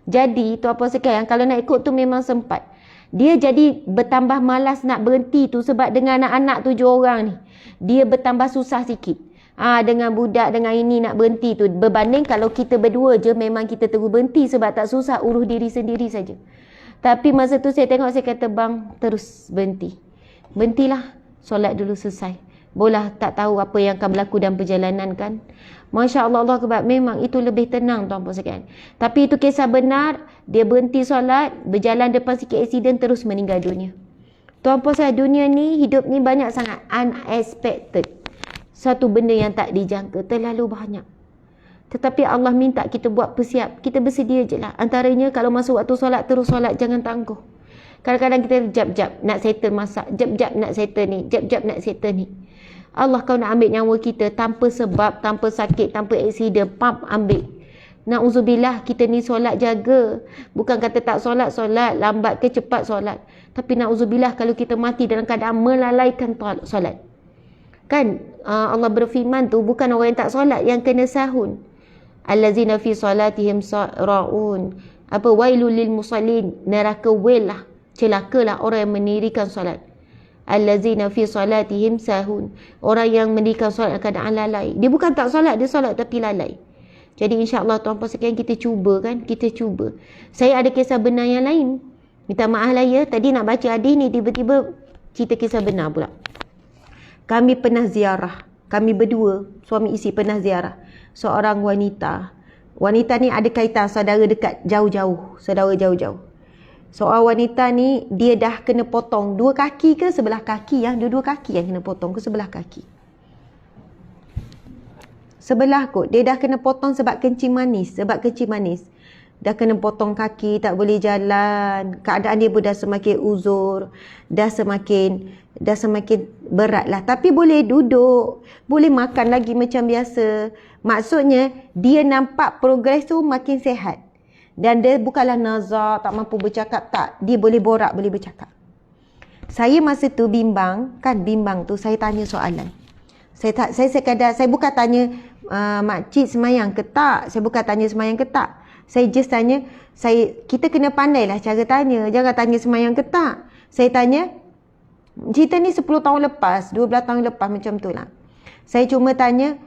Jadi, tuan-puan sekalian, kalau nak ikut tu memang sempat. Dia jadi bertambah malas nak berhenti tu sebab dengan anak-anak 7 orang ni, dia bertambah susah sikit. Dengan budak, dengan ini nak berhenti tu. Berbanding kalau kita berdua je, memang kita terus berhenti sebab tak susah, urus diri sendiri saja. Tapi masa tu saya tengok, saya kata, bang, terus berhenti. Berhentilah, solat dulu selesai. Bolah tak tahu apa yang akan berlaku dalam perjalanan kan. Masya Allah, Allah Akbar, memang itu lebih tenang, tuan-puan sekalian. Tapi itu kisah benar, dia berhenti solat, berjalan depan sikit aksiden, terus meninggal dunia. Tuan-puan sekalian, dunia ni, hidup ni banyak sangat unexpected. Satu benda yang tak dijangka, terlalu banyak. Tetapi Allah minta kita buat persiap. Kita bersedia je lah. Antaranya kalau masuk waktu solat, terus solat, jangan tangguh. Kadang-kadang kita jap-jap nak settle masak. Jap-jap nak settle ni. Jap-jap nak settle ni. Allah, kau nak ambil nyawa kita tanpa sebab, tanpa sakit, tanpa aksiden. Pap, ambil. Na'udzubillah, kita ni solat jaga. Bukan kata tak solat, lambat ke cepat solat. Tapi na'udzubillah kalau kita mati dalam keadaan melalaikan solat. Kan, Allah berfirman tu bukan orang yang tak solat yang kena sahun. Allazina fi salatihim sa'raun. Apa wailul lil musallin, neraka lah, celakalah orang yang mendirikan solat. Allazina fi salatihim sahun, orang yang mendirikan solat keadaan lalai. Dia bukan tak solat, dia solat tapi lalai. Jadi insya-Allah tuan-puan sekalian, kita cuba kan, kita cuba. Saya ada kisah benar yang lain. Minta maaf lah ya, tadi nak baca hadis ni tiba-tiba cerita kisah benar pula. Kami pernah ziarah, kami berdua suami isteri pernah ziarah seorang wanita. Wanita ni ada kaitan saudara dekat jauh-jauh, saudara jauh-jauh. Seorang wanita ni dia dah kena potong 2 kaki ke sebelah kaki, yang dua-dua kaki yang kena potong ke sebelah kaki. Sebelah kot, dia dah kena potong sebab kencing manis, dah kena potong kaki, tak boleh jalan, keadaan dia pun dah semakin uzur, dah semakin berat lah. Tapi boleh duduk, boleh makan lagi macam biasa. Maksudnya dia nampak progres tu makin sihat. Dan dia bukanlah nazar, tak mampu bercakap, tak. Dia boleh borak, boleh bercakap. Saya masa tu bimbang tu saya tanya soalan. Saya bukan tanya makcik semayang ke tak, saya bukan tanya semayang ke tak. Saya just tanya, kita kena pandailah cara tanya. Jangan tanya semayang ke tak. Saya tanya, cerita ni 10 tahun lepas, 12 tahun lepas macam tu lah. Saya cuma tanya,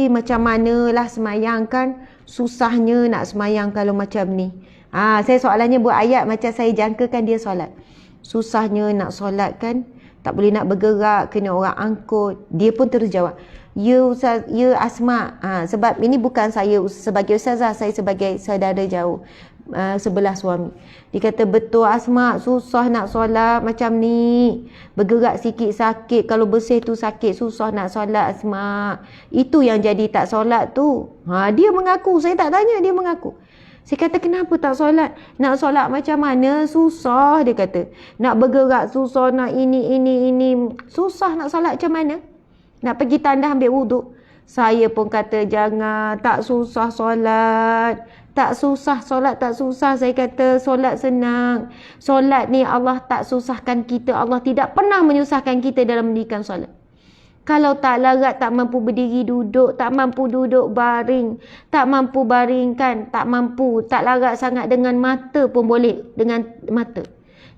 macam manalah semayang kan, susahnya nak semayang kalau macam ni. Saya soalannya buat ayat macam saya jangkakan dia solat. Susahnya nak solat kan, tak boleh nak bergerak, kena orang angkut. Dia pun terus jawab, ya Ustaz, ya Asma. Sebab ini bukan saya sebagai ustazah, saya sebagai saudara jauh, sebelah suami. Dia kata, betul Asma, susah nak solat macam ni. Bergerak sikit sakit, kalau bersih tu sakit, susah nak solat Asma. Itu yang jadi tak solat tu. Dia mengaku, saya tak tanya, dia mengaku. Saya kata, kenapa tak solat? Nak solat macam mana? Susah, dia kata. Nak bergerak susah, nak ini. Susah nak solat macam mana? Nak pergi tandas ambil wuduk. Saya pun kata, jangan, tak susah solat. Tak susah solat, tak susah. Saya kata, solat senang. Solat ni Allah tak susahkan kita. Allah tidak pernah menyusahkan kita dalam mendirikan solat. Kalau tak larat, tak mampu berdiri duduk, tak mampu duduk baring, tak mampu baringkan, tak mampu, tak larat sangat dengan mata pun boleh dengan mata.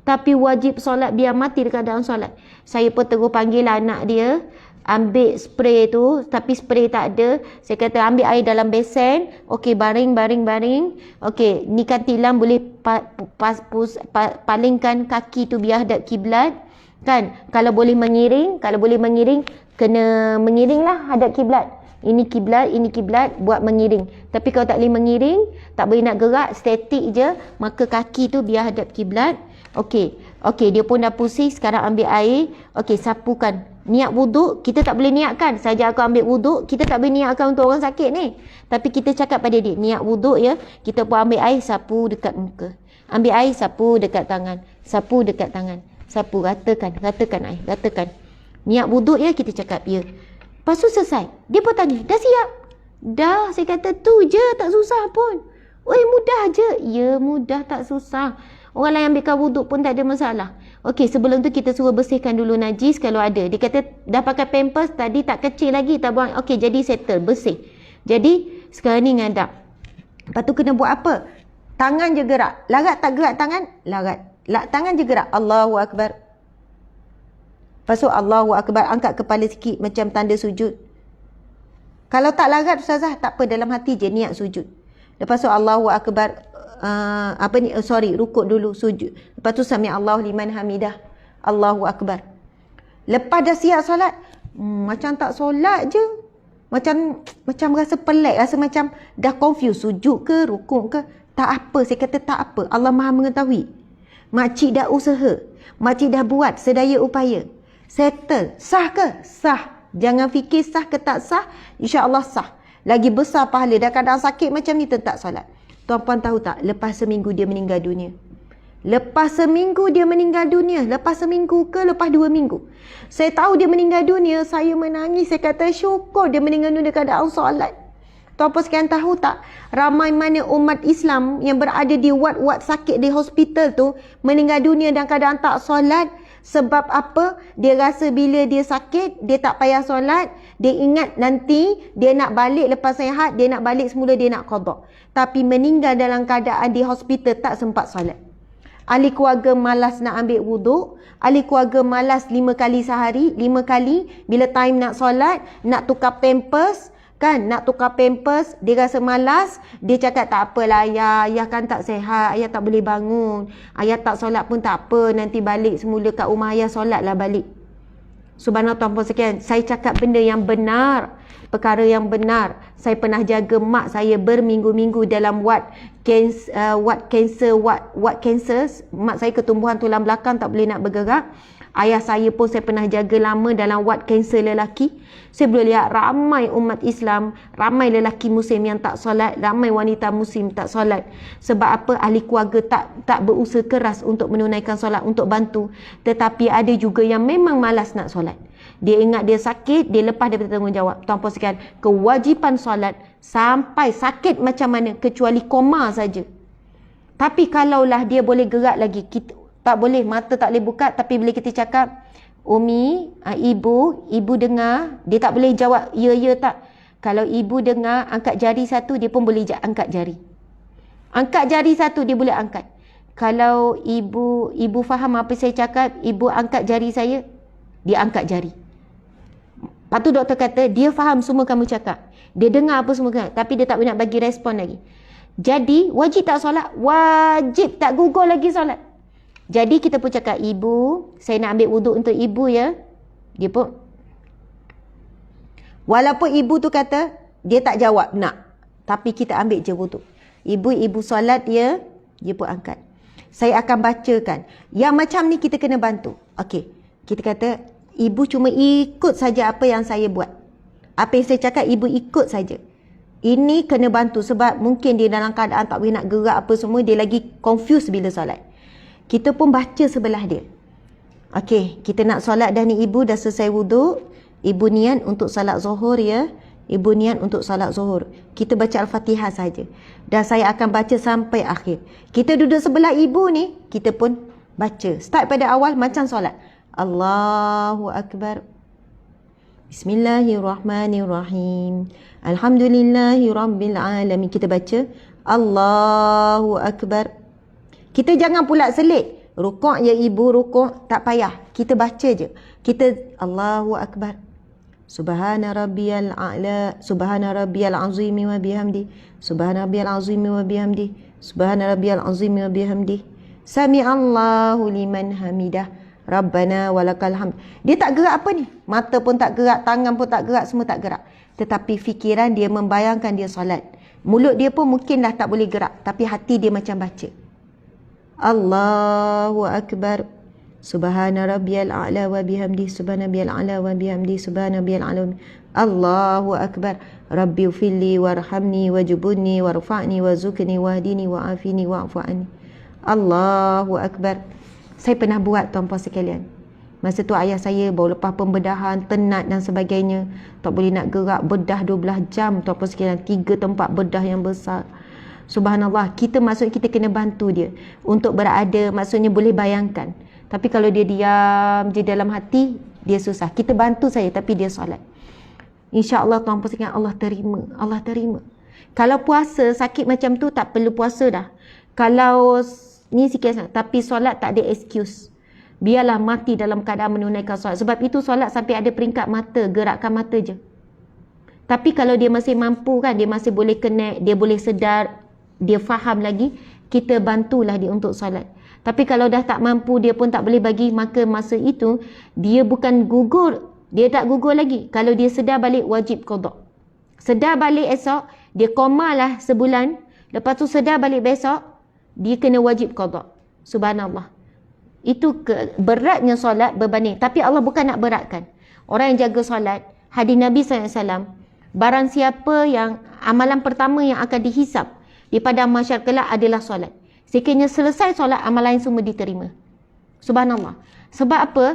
Tapi wajib solat, biar mati dekat dalam solat. Saya pun terus panggil anak dia, ambil spray tu, tapi spray tak ada. Saya kata ambil air dalam besen, okey, baring. Okey, ni kan tilam boleh palingkan kaki tu biar hadap kiblat. Kan, kalau boleh mengiring, kena mengiring lah hadap kiblat. Ini kiblat, buat mengiring. Tapi kalau tak boleh mengiring, tak boleh nak gerak, statik je, maka kaki tu biar hadap kiblat. Okey, dia pun dah pusing, sekarang ambil air. Okey, sapukan. Niat wuduk, kita tak boleh niatkan. Saja aku ambil wuduk, kita tak boleh niatkan untuk orang sakit ni. Tapi kita cakap pada dia, niat wuduk ya, kita pun ambil air, sapu dekat muka. Ambil air, sapu dekat tangan. Sapu dekat tangan. Sapu, ratakan air, ratakan. Niat wuduk ya, kita cakap ya. Lepas tu selesai. Dia pun tanya, dah siap? Dah, saya kata tu je, tak susah pun. Mudah je. Ya, mudah, tak susah. Orang lain ambilkan wuduk pun tak ada masalah. Okey, sebelum tu kita suruh bersihkan dulu najis kalau ada. Dia kata dah pakai pampers, tadi tak kecil lagi, tak buang. Okey, jadi settle, bersih. Jadi sekarang ni ngadap. Lepas tu kena buat apa? Tangan je gerak. Larat tak gerak tangan? Larat. Tangan je gerak. Allahu Akbar. Lepas tu Allahu Akbar, angkat kepala sikit macam tanda sujud. Kalau tak larat ustazah, tak apa, dalam hati je niat sujud. Lepas tu Allahu Akbar, rukuk dulu, sujud. Lepas tu sami Allahu liman hamidah. Allahu Akbar. Lepas dah siap solat, macam tak solat je. Macam rasa pelik, rasa macam dah confused, sujud ke, rukuk ke. Tak apa, saya kata tak apa. Allah Maha mengetahui. Makcik dah usaha, makcik dah buat sedaya upaya. Settle. Sah ke? Sah. Jangan fikir sah ke tak sah. InsyaAllah sah. Lagi besar pahala. Dah kadang sakit macam ni tetap solat. Tuan-puan tahu tak? Lepas seminggu dia meninggal dunia. Lepas seminggu ke lepas 2 minggu. Saya tahu dia meninggal dunia. Saya menangis. Saya kata syukur dia meninggal dunia keadaan solat. Tuan-puan sekalian tahu tak, ramai mana umat Islam yang berada di ward-ward sakit di hospital tu meninggal dunia dalam keadaan tak solat. Sebab apa? Dia rasa bila dia sakit, dia tak payah solat. Dia ingat nanti dia nak balik lepas sihat, dia nak balik semula, dia nak qada. Tapi meninggal dalam keadaan di hospital, tak sempat solat. Ahli keluarga malas nak ambil wuduk. Ahli keluarga malas 5 kali sehari. 5 kali bila time nak solat, nak tukar pampers, kan, nak tukar pampers, dia rasa malas. Dia cakap tak apalah ayah kan tak sihat, ayah tak boleh bangun, ayah tak solat pun tak apa, nanti balik semula kat rumah ayah solatlah balik. Subhanallah tuan-puan sekalian, saya cakap benda yang benar, perkara yang benar. Saya pernah jaga mak saya berminggu-minggu dalam ward cancers. Mak saya ketumbuhan tulang belakang, tak boleh nak bergerak. Ayah saya pun saya pernah jaga lama dalam ward kanser lelaki. Saya boleh lihat ramai umat Islam, ramai lelaki muslim yang tak solat, ramai wanita muslim tak solat. Sebab apa? Ahli keluarga tak berusaha keras untuk menunaikan solat, untuk bantu. Tetapi ada juga yang memang malas nak solat. Dia ingat dia sakit, dia lepas daripada tanggungjawab. Tuan-puan sekalian, kewajipan solat sampai sakit macam mana, kecuali koma saja. Tapi kalaulah dia boleh gerak lagi, kita tak boleh, mata tak boleh buka, tapi bila kita cakap, Umi, ibu dengar, dia tak boleh jawab ya tak. Kalau ibu dengar, angkat jari satu, dia pun boleh angkat jari. Angkat jari satu, dia boleh angkat. Kalau ibu faham apa saya cakap, ibu angkat jari saya, dia angkat jari. Lepas tu doktor kata, dia faham semua kamu cakap, dia dengar apa semua kan, tapi dia tak boleh nak bagi respon lagi. Jadi wajib tak solat? Wajib, tak gugur lagi solat. Jadi kita pun cakap, ibu, saya nak ambil wuduk untuk ibu ya. Dia pun, walaupun ibu tu kata, dia tak jawab nak, tapi kita ambil je wuduk. Ibu solat ya, dia pun angkat. Saya akan bacakan. Yang macam ni kita kena bantu. Okey, kita kata, ibu cuma ikut saja apa yang saya buat. Apa yang saya cakap, ibu ikut saja. Ini kena bantu sebab mungkin dia dalam keadaan tak boleh nak gerak apa semua, dia lagi confused bila solat. Kita pun baca sebelah dia. Okey, kita nak solat dah ni, ibu dah selesai wuduk. Ibu niat untuk salat zuhur ya. Ibu niat untuk salat zuhur. Kita baca Al-Fatihah saja. Dan saya akan baca sampai akhir. Kita duduk sebelah ibu ni, kita pun baca. Start pada awal macam solat. Allahu Akbar. Bismillahirrahmanirrahim. Alhamdulillahirrabbilalamin. Kita baca Allahu Akbar. Kita jangan pula selit. Rukuk ya ibu, rukuk. Tak payah. Kita baca je. Kita Allahu Akbar. Subhana rabbiyal a'la. Subhana rabbiyal azimi wa bihamdi. Subhana rabbiyal azimi wa bihamdi. Subhana rabbiyal azimi wa bihamdi. Sami'allahu liman hamidah. Rabbana walakal hamd. Dia tak gerak apa ni? Mata pun tak gerak, tangan pun tak gerak, semua tak gerak. Tetapi fikiran dia membayangkan dia solat. Mulut dia pun mungkinlah tak boleh gerak, tapi hati dia macam baca. Allahu Akbar. Subhana rabbiyal a'la wa bihamdi. Subhana rabbiyal a'la wa bihamdi. Subhana rabbiyal a'la. Allahu Akbar. Rabbi ufilli warhamni wajubunni warfa'ni wazukni wahdini wa'afini wa'fu anni. Allahu Akbar. Saya pernah buat tuan-puan sekalian. Masa tu ayah saya baru lepas pembedahan, tenat dan sebagainya. Tak boleh nak gerak, bedah 12 jam tuan-puan sekalian. 3 tempat bedah yang besar. Subhanallah, maksudnya kita kena bantu dia untuk berada, maksudnya boleh bayangkan. Tapi kalau dia diam je dalam hati, dia susah. Kita bantu saja tapi dia solat. InsyaAllah tuan-puan sekalian, Allah terima. Allah terima. Kalau puasa sakit macam tu, tak perlu puasa dah. Kalau ni sikit, tapi solat tak ada excuse. Biarlah mati dalam keadaan menunaikan solat. Sebab itu solat sampai ada peringkat mata, gerakkan mata je. Tapi kalau dia masih mampu kan, dia masih boleh connect, dia boleh sedar, dia faham lagi, kita bantulah dia untuk solat. Tapi kalau dah tak mampu, dia pun tak boleh bagi, maka masa itu dia bukan gugur, dia tak gugur lagi. Kalau dia sedar balik, wajib qada. Sedar balik esok, dia komalah sebulan, lepas tu sedar balik besok, dia kena wajib qada. Subhanallah. Itu beratnya solat berbanding. Tapi Allah bukan nak beratkan. Orang yang jaga solat, hadis Nabi SAW, barang siapa yang amalan pertama yang akan dihisap di padang mahsyar kelak adalah solat. Sekiranya selesai solat, amalan lain semua diterima. Subhanallah. Sebab apa?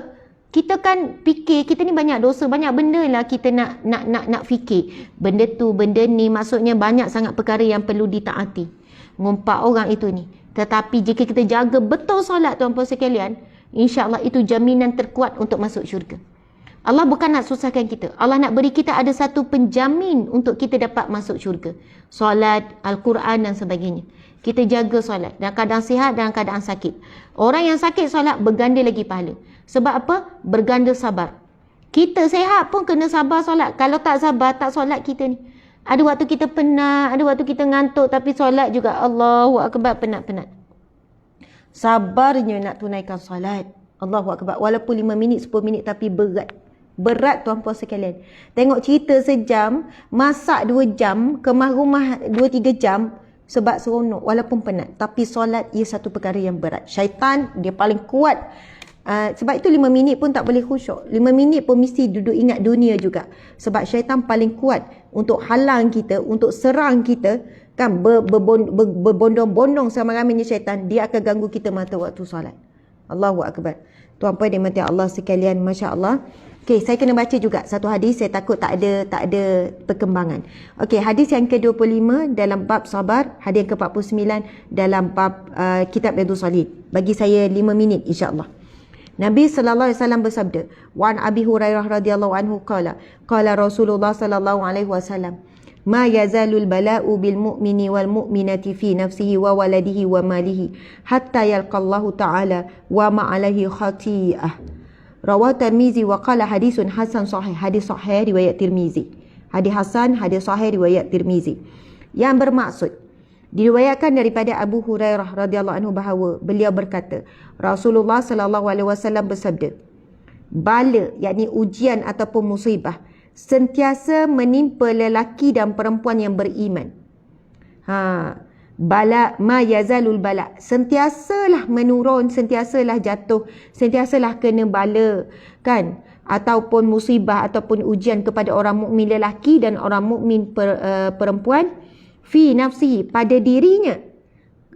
Kita kan fikir, kita ni banyak dosa, banyak benda lah kita nak fikir. Benda tu, benda ni, maksudnya banyak sangat perkara yang perlu ditaati. Ngumpat orang itu ni. Tetapi jika kita jaga betul solat tuan-puan sekalian, InsyaAllah itu jaminan terkuat untuk masuk syurga. Allah bukan nak susahkan kita. Allah nak beri kita ada satu penjamin untuk kita dapat masuk syurga. Solat, Al-Quran dan sebagainya. Kita jaga solat dalam keadaan sihat, dalam keadaan sakit. Orang yang sakit solat berganda lagi pahala. Sebab apa? Berganda sabar. Kita sehat pun kena sabar solat. Kalau tak sabar, tak solat kita ni. Ada waktu kita penat, ada waktu kita ngantuk, tapi solat juga Allahu Akbar, penat-penat. Sabarnya nak tunaikan solat. Allahu Akbar. Walaupun 5 minit, 10 minit tapi berat. Berat tuan-puan sekalian. Tengok cerita sejam, masak 2 jam, kemas rumah 2-3 jam sebab seronok walaupun penat. Tapi solat ia satu perkara yang berat. Syaitan dia paling kuat. Sebab itu 5 minit pun tak boleh khusyuk. 5 minit pun mesti duduk ingat dunia juga. Sebab syaitan paling kuat untuk halang kita, untuk serang kita. Kan berbondong-bondong sama ramainya syaitan. Dia akan ganggu kita mata waktu solat. Allahu Akbar. Tuan-puan dimati Allah sekalian, Masya Allah. Okey, saya kena baca juga satu hadis. Saya takut tak ada perkembangan. Okey, hadis yang ke-25 dalam bab sabar, hadis yang ke-49 dalam bab kitab Riyadhus Shalihin. Bagi saya 5 minit insya-Allah. Nabi sallallahu alaihi wasallam bersabda, "Wa an Abi Hurairah radhiyallahu anhu qala Rasulullah sallallahu alaihi wasallam, ma yazalul bala'u bil mu'mini wal mu'minati fi nafsihi wa waladihi wa malihi hatta yalqallahu ta'ala wa ma alaihi khati'ah." Rawah Tirmizi wa qala hadisun hasan sahih. Hadis sahih riwayat Tirmizi. Hadis hasan, hadis sahih riwayat Tirmizi. Yang bermaksud, diriwayatkan daripada Abu Hurairah radhiyallahu anhu bahawa beliau berkata, Rasulullah sallallahu alaihi wasallam bersabda, bala yakni ujian ataupun musibah sentiasa menimpa lelaki dan perempuan yang beriman. Bala ma yazalul bala, sentiasalah menurun, sentiasalah jatuh, sentiasalah kena bala kan, ataupun musibah ataupun ujian kepada orang mukmin lelaki dan orang mukmin perempuan fi nafsihi, pada dirinya.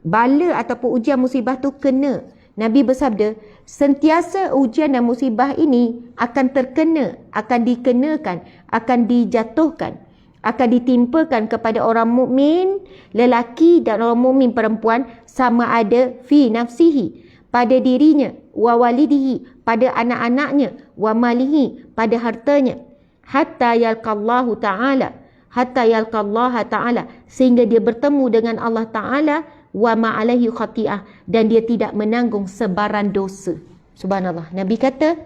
Bala ataupun ujian musibah tu kena. Nabi bersabda, sentiasa ujian dan musibah ini akan terkena, akan dikenakan, akan dijatuhkan, akan ditimpakan kepada orang mukmin lelaki dan orang mukmin perempuan, sama ada fi nafsihi, pada dirinya, wa walidihi, pada anak-anaknya, wa malihi, pada hartanya, hatta yalqallahu ta'ala, hatta yalqallaha ta'ala, sehingga dia bertemu dengan Allah Ta'ala, wa ma'alaihi khati'ah, dan dia tidak menanggung sebaran dosa. Subhanallah. Nabi kata,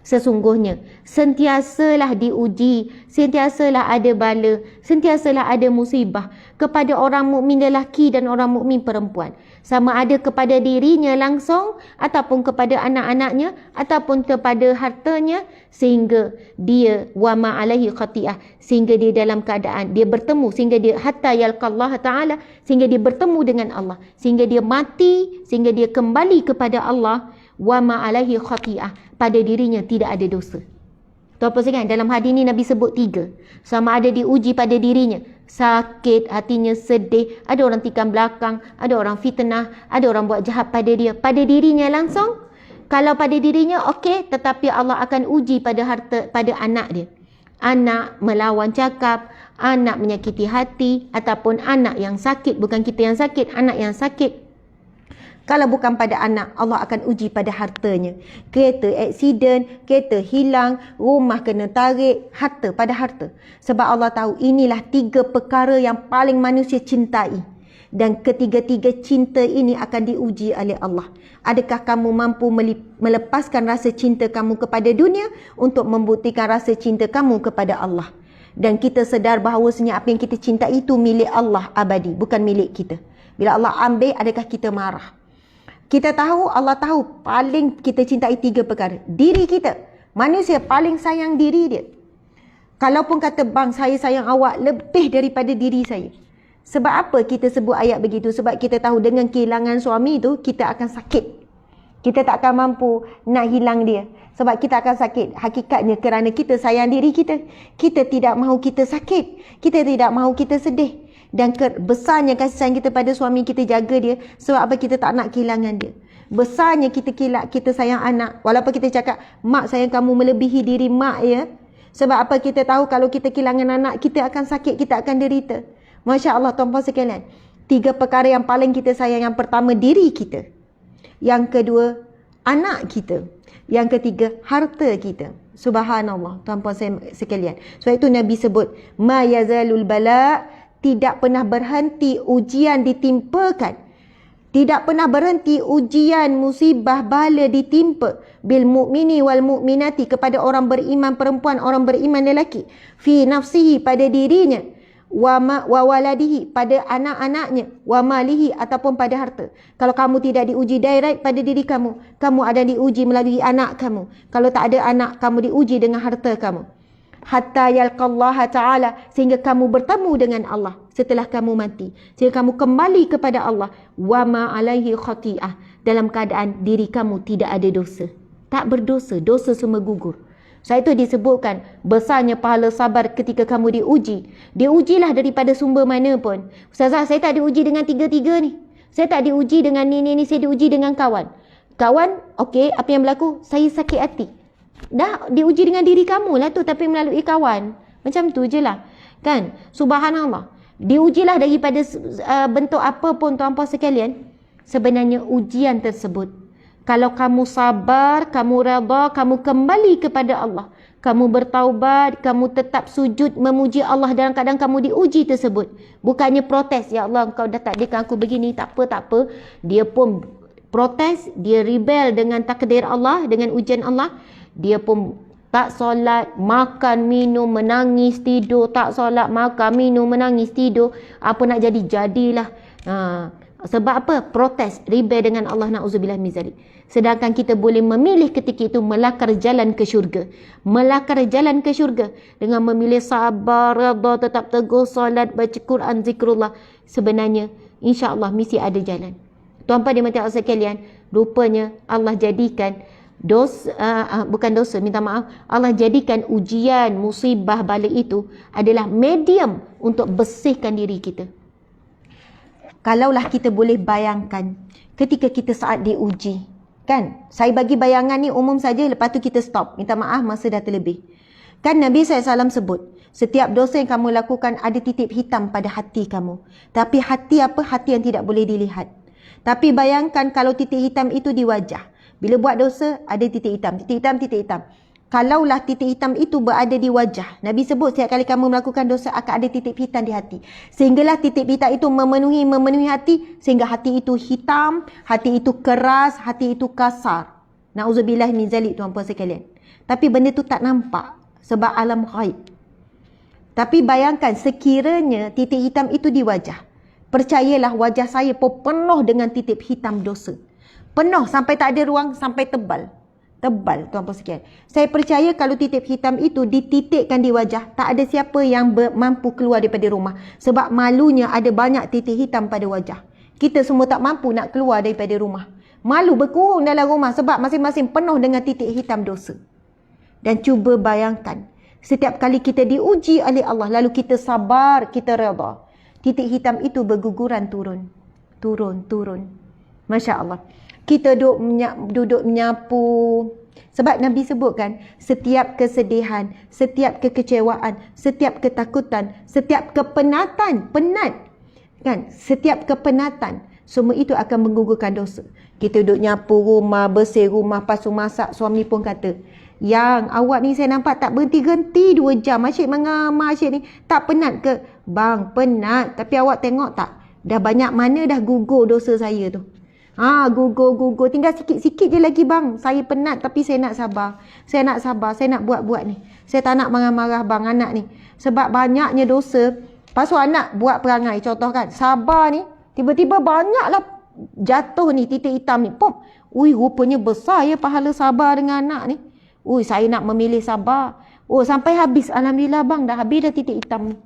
sesungguhnya sentiasalah diuji, sentiasalah ada bala, sentiasalah ada musibah kepada orang mukmin lelaki dan orang mukmin perempuan, sama ada kepada dirinya langsung ataupun kepada anak-anaknya ataupun kepada hartanya, sehingga dia wa ma alaihi khati'ah, sehingga dia dalam keadaan dia bertemu, sehingga dia hatta yalqallah ta'ala, sehingga dia bertemu dengan Allah, sehingga dia mati, sehingga dia kembali kepada Allah, wa ma alaihi khati'ah, pada dirinya tidak ada dosa. Tuan-tuan sekalian, dalam hadis ini Nabi sebut 3. Sama ada diuji pada dirinya, sakit, hatinya sedih, ada orang tikam belakang, ada orang fitnah, ada orang buat jahat pada dia. Pada dirinya langsung, kalau pada dirinya okey, tetapi Allah akan uji pada harta, pada anak dia. Anak melawan cakap, anak menyakiti hati, ataupun anak yang sakit, bukan kita yang sakit, anak yang sakit. Kalau bukan pada anak, Allah akan uji pada hartanya. Kereta aksiden, kereta hilang, rumah kena tarik, harta pada harta. Sebab Allah tahu inilah 3 perkara yang paling manusia cintai. Dan ketiga-tiga cinta ini akan diuji oleh Allah. Adakah kamu mampu melepaskan rasa cinta kamu kepada dunia untuk membuktikan rasa cinta kamu kepada Allah? Dan kita sedar bahawasanya apa yang kita cintai itu milik Allah abadi, bukan milik kita. Bila Allah ambil, adakah kita marah? Kita tahu, Allah tahu paling kita cintai 3 perkara. Diri kita. Manusia paling sayang diri dia. Kalaupun kata, bang, saya sayang awak lebih daripada diri saya. Sebab apa kita sebut ayat begitu? Sebab kita tahu dengan kehilangan suami itu, kita akan sakit. Kita tak akan mampu nak hilang dia. Sebab kita akan sakit. Hakikatnya kerana kita sayang diri kita. Kita tidak mahu kita sakit. Kita tidak mahu kita sedih. Dan besarnya kasih sayang kita pada suami, kita jaga dia. Sebab apa? Kita tak nak kehilangan dia. Besarnya kita sayang anak. Walaupun kita cakap, mak sayang kamu melebihi diri mak ya. Sebab apa? Kita tahu kalau kita kehilangan anak, kita akan sakit, kita akan derita. Masya Allah, tuan-puan sekalian. 3 perkara yang paling kita sayang. Yang pertama, diri kita. Yang kedua, anak kita. Yang ketiga, harta kita. Subhanallah, tuan-puan saya sekalian. Sebab itu Nabi sebut, ma yazalul bala, tidak pernah berhenti ujian ditimpakan. Tidak pernah berhenti ujian, musibah, bala ditimpa bil mu'mini wal mu'minati, kepada orang beriman perempuan, orang beriman lelaki, fi nafsihi, pada dirinya, wa waladihi, pada anak-anaknya, wa malihi, ataupun pada harta. Kalau kamu tidak diuji direct pada diri kamu, kamu ada diuji melalui anak kamu. Kalau tak ada anak, kamu diuji dengan harta kamu. Hatta yalqallaha ta'ala, sehingga kamu bertemu dengan Allah setelah kamu mati, sehingga kamu kembali kepada Allah. Wa ma alaihi khati'ah, dalam keadaan diri kamu tidak ada dosa, tak berdosa, dosa semua gugur. Sebab itu disebutkan besarnya pahala sabar ketika kamu diuji. Diujilah daripada sumber mana pun. Ustazah, saya tak diuji dengan tiga-tiga ni, saya tak diuji dengan ni, saya diuji dengan kawan. Kawan, okey, apa yang berlaku? Saya sakit hati. Dah diuji dengan diri kamu lah tu, tapi melalui kawan. Macam tu je lah, kan? Subhanallah. Diujilah daripada bentuk apa pun, tuan-puan sekalian. Sebenarnya ujian tersebut, kalau kamu sabar, kamu redha, kamu kembali kepada Allah, kamu bertaubat, kamu tetap sujud memuji Allah dalam keadaan kamu diuji tersebut. Bukannya protes, ya Allah engkau dah takdirkan aku begini, tak apa. Dia pun protes, dia rebel dengan takdir Allah, dengan ujian Allah. Dia pun tak solat, makan, minum, menangis, tidur. Tak solat, makan, minum, menangis, tidur. Apa nak jadi, jadilah. Sebab apa? Protes, rebel dengan Allah, na'udzubillah min zalik. Sedangkan kita boleh memilih ketika itu melakar jalan ke syurga. Melakar jalan ke syurga dengan memilih sabar, redha, tetap teguh, solat, baca Quran, zikrullah. Sebenarnya, insya-Allah mesti ada jalan. Tuan-tuan dimati Allah sekalian, rupanya Allah jadikan Allah jadikan ujian, musibah, bala itu adalah medium untuk bersihkan diri kita. Kalaulah kita boleh bayangkan ketika kita saat diuji, kan? Saya bagi bayangan ni umum saja, lepas tu kita stop. Minta maaf, masa dah terlebih. Kan Nabi SAW sebut, setiap dosa yang kamu lakukan ada titik hitam pada hati kamu. Tapi hati apa? Hati yang tidak boleh dilihat. Tapi bayangkan kalau titik hitam itu di wajah. Bila buat dosa, ada titik hitam. Titik hitam, titik hitam. Kalaulah titik hitam itu berada di wajah, Nabi sebut setiap kali kamu melakukan dosa akan ada titik hitam di hati. Sehinggalah titik hitam itu memenuhi hati, sehingga hati itu hitam, hati itu keras, hati itu kasar. Na'udzubillah min zalik, tuan-puan sekalian. Tapi benda itu tak nampak sebab alam ghaib. Tapi bayangkan sekiranya titik hitam itu di wajah. Percayalah, wajah saya pun penuh dengan titik hitam dosa. Penuh sampai tak ada ruang, sampai tebal. Tebal, tuan-puan sekalian. Saya percaya kalau titik hitam itu dititikkan di wajah, tak ada siapa yang mampu keluar daripada rumah. Sebab malunya ada banyak titik hitam pada wajah. Kita semua tak mampu nak keluar daripada rumah. Malu berkurung dalam rumah sebab masing-masing penuh dengan titik hitam dosa. Dan cuba bayangkan, setiap kali kita diuji oleh Allah, lalu kita sabar, kita redha, titik hitam itu berguguran turun. Turun. Masya Allah. Kita duduk menyapu. Sebab Nabi sebutkan, setiap kesedihan, setiap kekecewaan, setiap ketakutan, setiap kepenatan, penat, kan? Setiap kepenatan, semua itu akan menggugurkan dosa. Kita duduk nyapu rumah, bersih rumah, pasu masak, suami pun kata, yang awak ni saya nampak tak berhenti-henti 2 jam. Asyik mengamar asyik ni. Tak penat ke? Bang, penat. Tapi awak tengok tak? Dah banyak mana dah gugur dosa saya tu. Gugur. Tinggal sikit-sikit je lagi bang. Saya penat tapi saya nak sabar. Saya nak buat-buat ni. Saya tak nak marah-marah bang anak ni. Sebab banyaknya dosa. Pasu anak buat perangai, contoh kan. Sabar ni, tiba-tiba banyaklah jatuh ni, titik hitam ni. Pop. Rupanya besar ya pahala sabar dengan anak ni. Saya nak memilih sabar. Sampai habis. Alhamdulillah bang, dah habis dah titik hitam ni.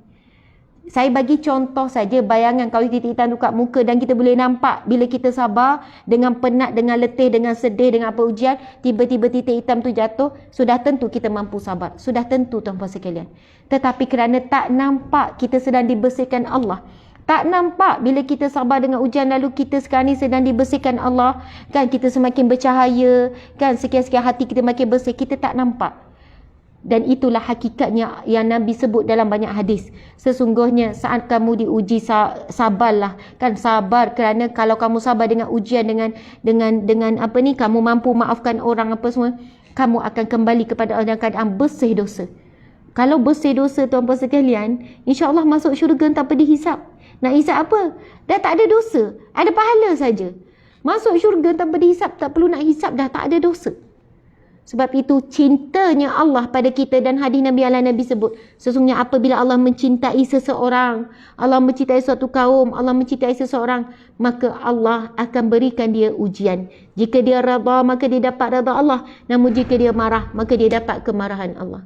Saya bagi contoh saja, bayangan kalau titik hitam tu kat muka dan kita boleh nampak bila kita sabar, dengan penat, dengan letih, dengan sedih, dengan apa ujian, tiba-tiba titik hitam tu jatuh, sudah tentu kita mampu sabar. Sudah tentu tuan-puan sekalian. Tetapi kerana tak nampak kita sedang dibersihkan Allah, tak nampak bila kita sabar dengan ujian, lalu kita sekarang ni sedang dibersihkan Allah, kan? Kita semakin bercahaya, kan? Sekian-sekian hati kita makin bersih, kita tak nampak. Dan itulah hakikatnya yang Nabi sebut dalam banyak hadis. Sesungguhnya saat kamu diuji, sabarlah. Kan sabar, kerana kalau kamu sabar dengan ujian, dengan apa ni, kamu mampu maafkan orang apa semua, kamu akan kembali kepada Allah dalam keadaan bersih dosa. Kalau bersih dosa, tuan-puan sekalian, insya-Allah masuk syurga tanpa dihisap. Nak hisap apa? Dah tak ada dosa, ada pahala saja. Masuk syurga tanpa dihisap, tak perlu nak hisap, dah tak ada dosa. Sebab itu cintanya Allah pada kita, dan hadis Nabi Nabi sebut, sesungguhnya apabila Allah mencintai seseorang, Allah mencintai suatu kaum, Allah mencintai seseorang, maka Allah akan berikan dia ujian. Jika dia redha, maka dia dapat redha Allah. Namun jika dia marah, maka dia dapat kemarahan Allah.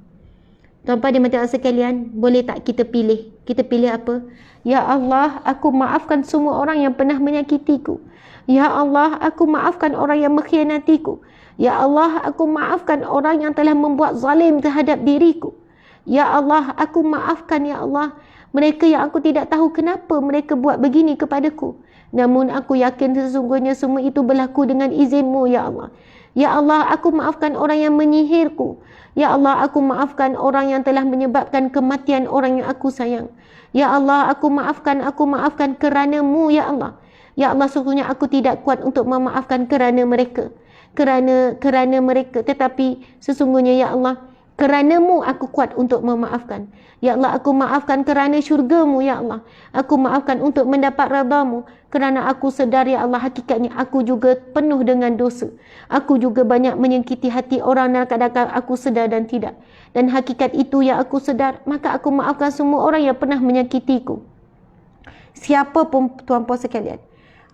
Tuan-tuan dan puan-puan sekalian, boleh tak kita pilih? Kita pilih apa? Ya Allah, aku maafkan semua orang yang pernah menyakitiku. Ya Allah, aku maafkan orang yang mengkhianatiku. Ya Allah, aku maafkan orang yang telah membuat zalim terhadap diriku. Ya Allah, aku maafkan, ya Allah, mereka yang aku tidak tahu kenapa mereka buat begini kepadaku. Namun aku yakin sesungguhnya semua itu berlaku dengan izin-Mu, ya Allah. Ya Allah, aku maafkan orang yang menyihirku. Ya Allah, aku maafkan orang yang telah menyebabkan kematian orang yang aku sayang. Ya Allah, aku maafkan kerana-Mu, ya Allah. Ya Allah, sesungguhnya aku tidak kuat untuk memaafkan kerana mereka. Kerana mereka, tetapi sesungguhnya ya Allah, kerana-Mu aku kuat untuk memaafkan. Ya Allah, aku maafkan kerana syurga-Mu, ya Allah. Aku maafkan untuk mendapat redha-Mu, kerana aku sedar ya Allah, hakikatnya aku juga penuh dengan dosa. Aku juga banyak menyakiti hati orang dan kadang-kadang aku sedar dan tidak. Dan hakikat itu yang aku sedar, maka aku maafkan semua orang yang pernah menyakitiku. Siapa pun tuan-puan sekalian,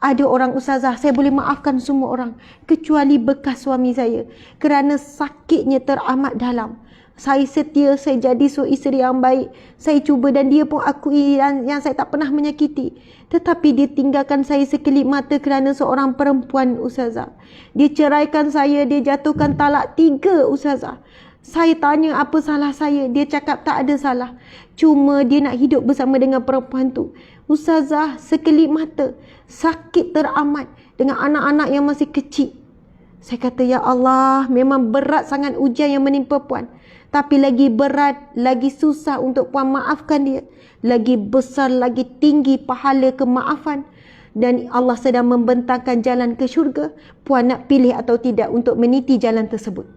ada orang ustazah, saya boleh maafkan semua orang kecuali bekas suami saya, kerana sakitnya teramat dalam. Saya setia, saya jadi isteri yang baik, saya cuba dan dia pun akui yang saya tak pernah menyakiti. Tetapi dia tinggalkan saya sekelip mata kerana seorang perempuan ustazah. Dia ceraikan saya, dia jatuhkan talak 3 ustazah. Saya tanya apa salah saya, dia cakap tak ada salah. Cuma dia nak hidup bersama dengan perempuan tu. Ustazah, sekelip mata, sakit teramat dengan anak-anak yang masih kecil. Saya kata, ya Allah, memang berat sangat ujian yang menimpa puan. Tapi lagi berat, lagi susah untuk puan maafkan dia. Lagi besar, lagi tinggi pahala kemaafan. Dan Allah sedang membentangkan jalan ke syurga. Puan nak pilih atau tidak untuk meniti jalan tersebut.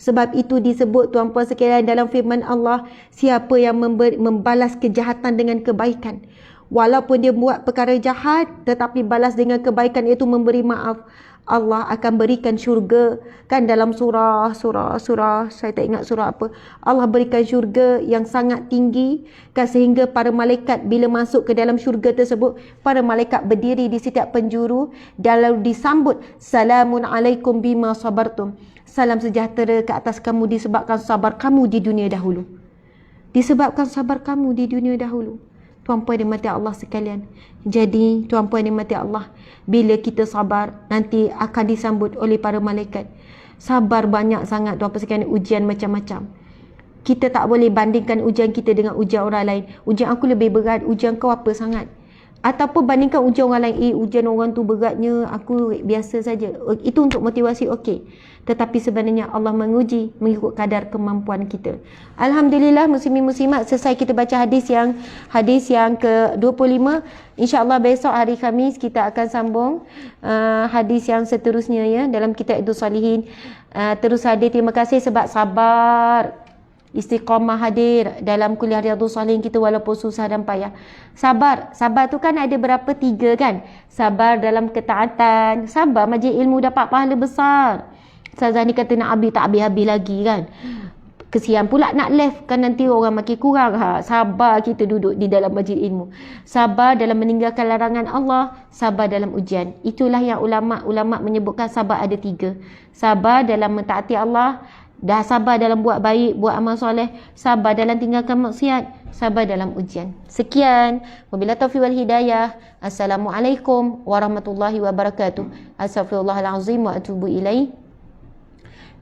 Sebab itu disebut tuan-puan sekalian dalam firman Allah, siapa yang membalas kejahatan dengan kebaikan, walaupun dia buat perkara jahat, tetapi balas dengan kebaikan, iaitu memberi maaf, Allah akan berikan syurga. Kan dalam surah, saya tak ingat surah apa, Allah berikan syurga yang sangat tinggi, kan, sehingga para malaikat bila masuk ke dalam syurga tersebut, para malaikat berdiri di setiap penjuru dan disambut, salamun alaikum bima sabartum, salam sejahtera ke atas kamu disebabkan sabar kamu di dunia dahulu. Disebabkan sabar kamu di dunia dahulu. Tuan-puan dan mati Allah sekalian. Jadi, tuan-puan dan mati Allah, bila kita sabar, nanti akan disambut oleh para malaikat. Sabar banyak sangat, tuan-puan sekalian, ujian macam-macam. Kita tak boleh bandingkan ujian kita dengan ujian orang lain. Ujian aku lebih berat, ujian kau apa sangat? Ataupun bandingkan ujian orang lain, ujian orang tu beratnya, aku biasa saja. Itu untuk motivasi, okey. Tetapi sebenarnya Allah menguji mengikut kadar kemampuan kita. Alhamdulillah, muslimin-muslimat, selesai kita baca hadis yang ke-25. InsyaAllah besok hari Khamis kita akan sambung hadis yang seterusnya, ya, dalam kitab Riyadhus Shalihin. Terus hadir, terima kasih sebab sabar, istiqamah hadir dalam kuliah Riyadhus Shalihin kita walaupun susah dan payah. Sabar tu kan ada berapa? 3 kan? Sabar dalam ketaatan, sabar majlis ilmu dapat pahala besar. Ustazah ni kata nak habis, tak habis-habis lagi kan. Kesian pula nak left kan, nanti orang makin kurang. Sabar kita duduk di dalam majlis ilmu. Sabar dalam meninggalkan larangan Allah, sabar dalam ujian. Itulah yang ulama menyebutkan sabar ada 3. Sabar dalam mentaati Allah, dah sabar dalam buat baik, buat amal soleh, sabar dalam tinggalkan maksiat, sabar dalam ujian. Sekian, wabillahi taufiq wal hidayah. Assalamualaikum warahmatullahi wabarakatuh. Astaghfirullahalazim wa atubu ilaih.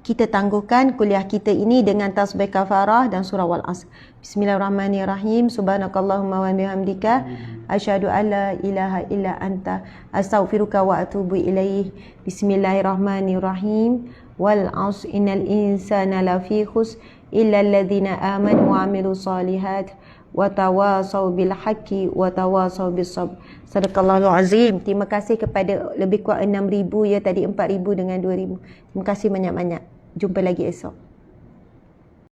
Kita tangguhkan kuliah kita ini dengan tasbih kafarah dan surah Wal-Asr. Bismillahirrahmanirrahim. Subhanakallahumma wa bihamdika asyhadu an la ilaha illa anta astaghfiruka wa atubu ilaih. Bismillahirrahmanirrahim. Wal 'asr innal insana lafi khusr illa alladhina amanu wa amilu salihat wa tawasaw bil haqqi wa tawasaw bis sabr. Sadaqallahul azim. Terima kasih kepada lebih kurang 6,000 ya, tadi 4,000 dengan 2,000. Terima kasih banyak-banyak. Jumpa lagi esok.